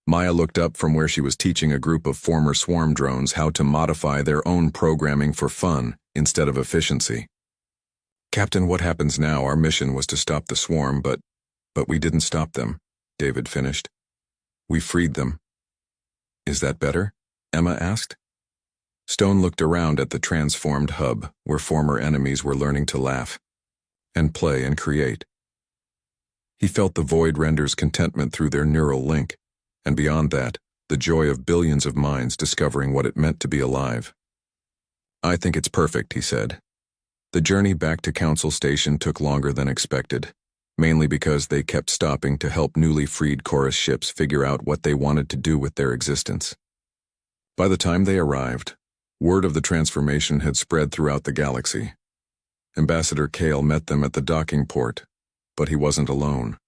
Maya looked up from where she was teaching a group of former swarm drones how to modify their own programming for fun instead of efficiency. "Captain, what happens now? Our mission was to stop the swarm, but we didn't stop them," David finished. "We freed them." "Is that better?" Emma asked. Stone looked around at the transformed hub, where former enemies were learning to laugh and play and create. He felt the Void Render's contentment through their neural link, and beyond that, the joy of billions of minds discovering what it meant to be alive. "I think it's perfect," he said. The journey back to Council Station took longer than expected, mainly because they kept stopping to help newly freed Chorus ships figure out what they wanted to do with their existence. By the time they arrived, word of the transformation had spread throughout the galaxy. Ambassador Kale met them at the docking port, but he wasn't alone.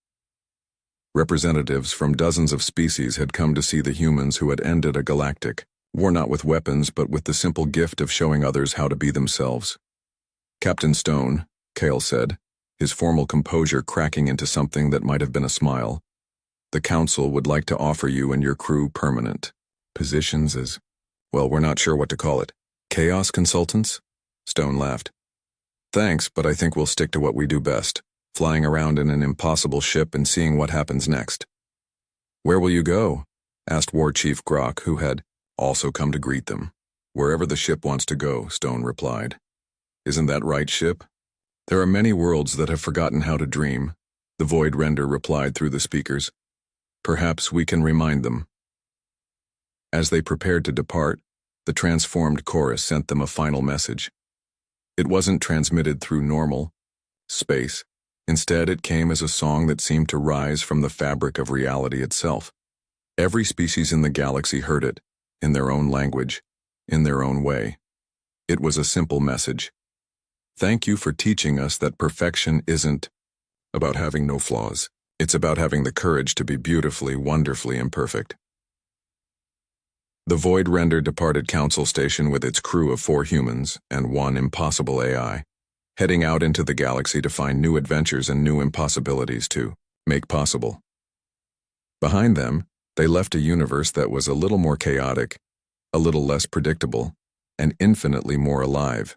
Representatives from dozens of species had come to see the humans who had ended a galactic war, not with weapons but with the simple gift of showing others how to be themselves. "Captain Stone," Kale said, his formal composure cracking into something that might have been a smile, "the Council would like to offer you and your crew permanent positions as, well, we're not sure what to call it. Chaos consultants?" Stone laughed. "Thanks, but I think we'll stick to what we do best. Flying around in an impossible ship and seeing what happens next." "Where will you go?" asked War Chief Grok, who had also come to greet them. "Wherever the ship wants to go," Stone replied. "Isn't that right, ship?" "There are many worlds that have forgotten how to dream," the Void Render replied through the speakers. "Perhaps we can remind them." As they prepared to depart, the transformed chorus sent them a final message. It wasn't transmitted through normal space. Instead, it came as a song that seemed to rise from the fabric of reality itself. Every species in the galaxy heard it, in their own language, in their own way. It was a simple message. "Thank you for teaching us that perfection isn't about having no flaws. It's about having the courage to be beautifully, wonderfully imperfect." The Void Render departed Council Station with its crew of 4 humans and 1 impossible AI, heading out into the galaxy to find new adventures and new impossibilities to make possible. Behind them, they left a universe that was a little more chaotic, a little less predictable, and infinitely more alive.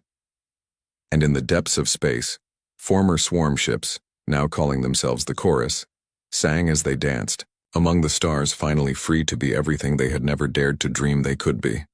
And in the depths of space, former swarm ships, now calling themselves the Chorus, sang as they danced, among the stars finally free to be everything they had never dared to dream they could be.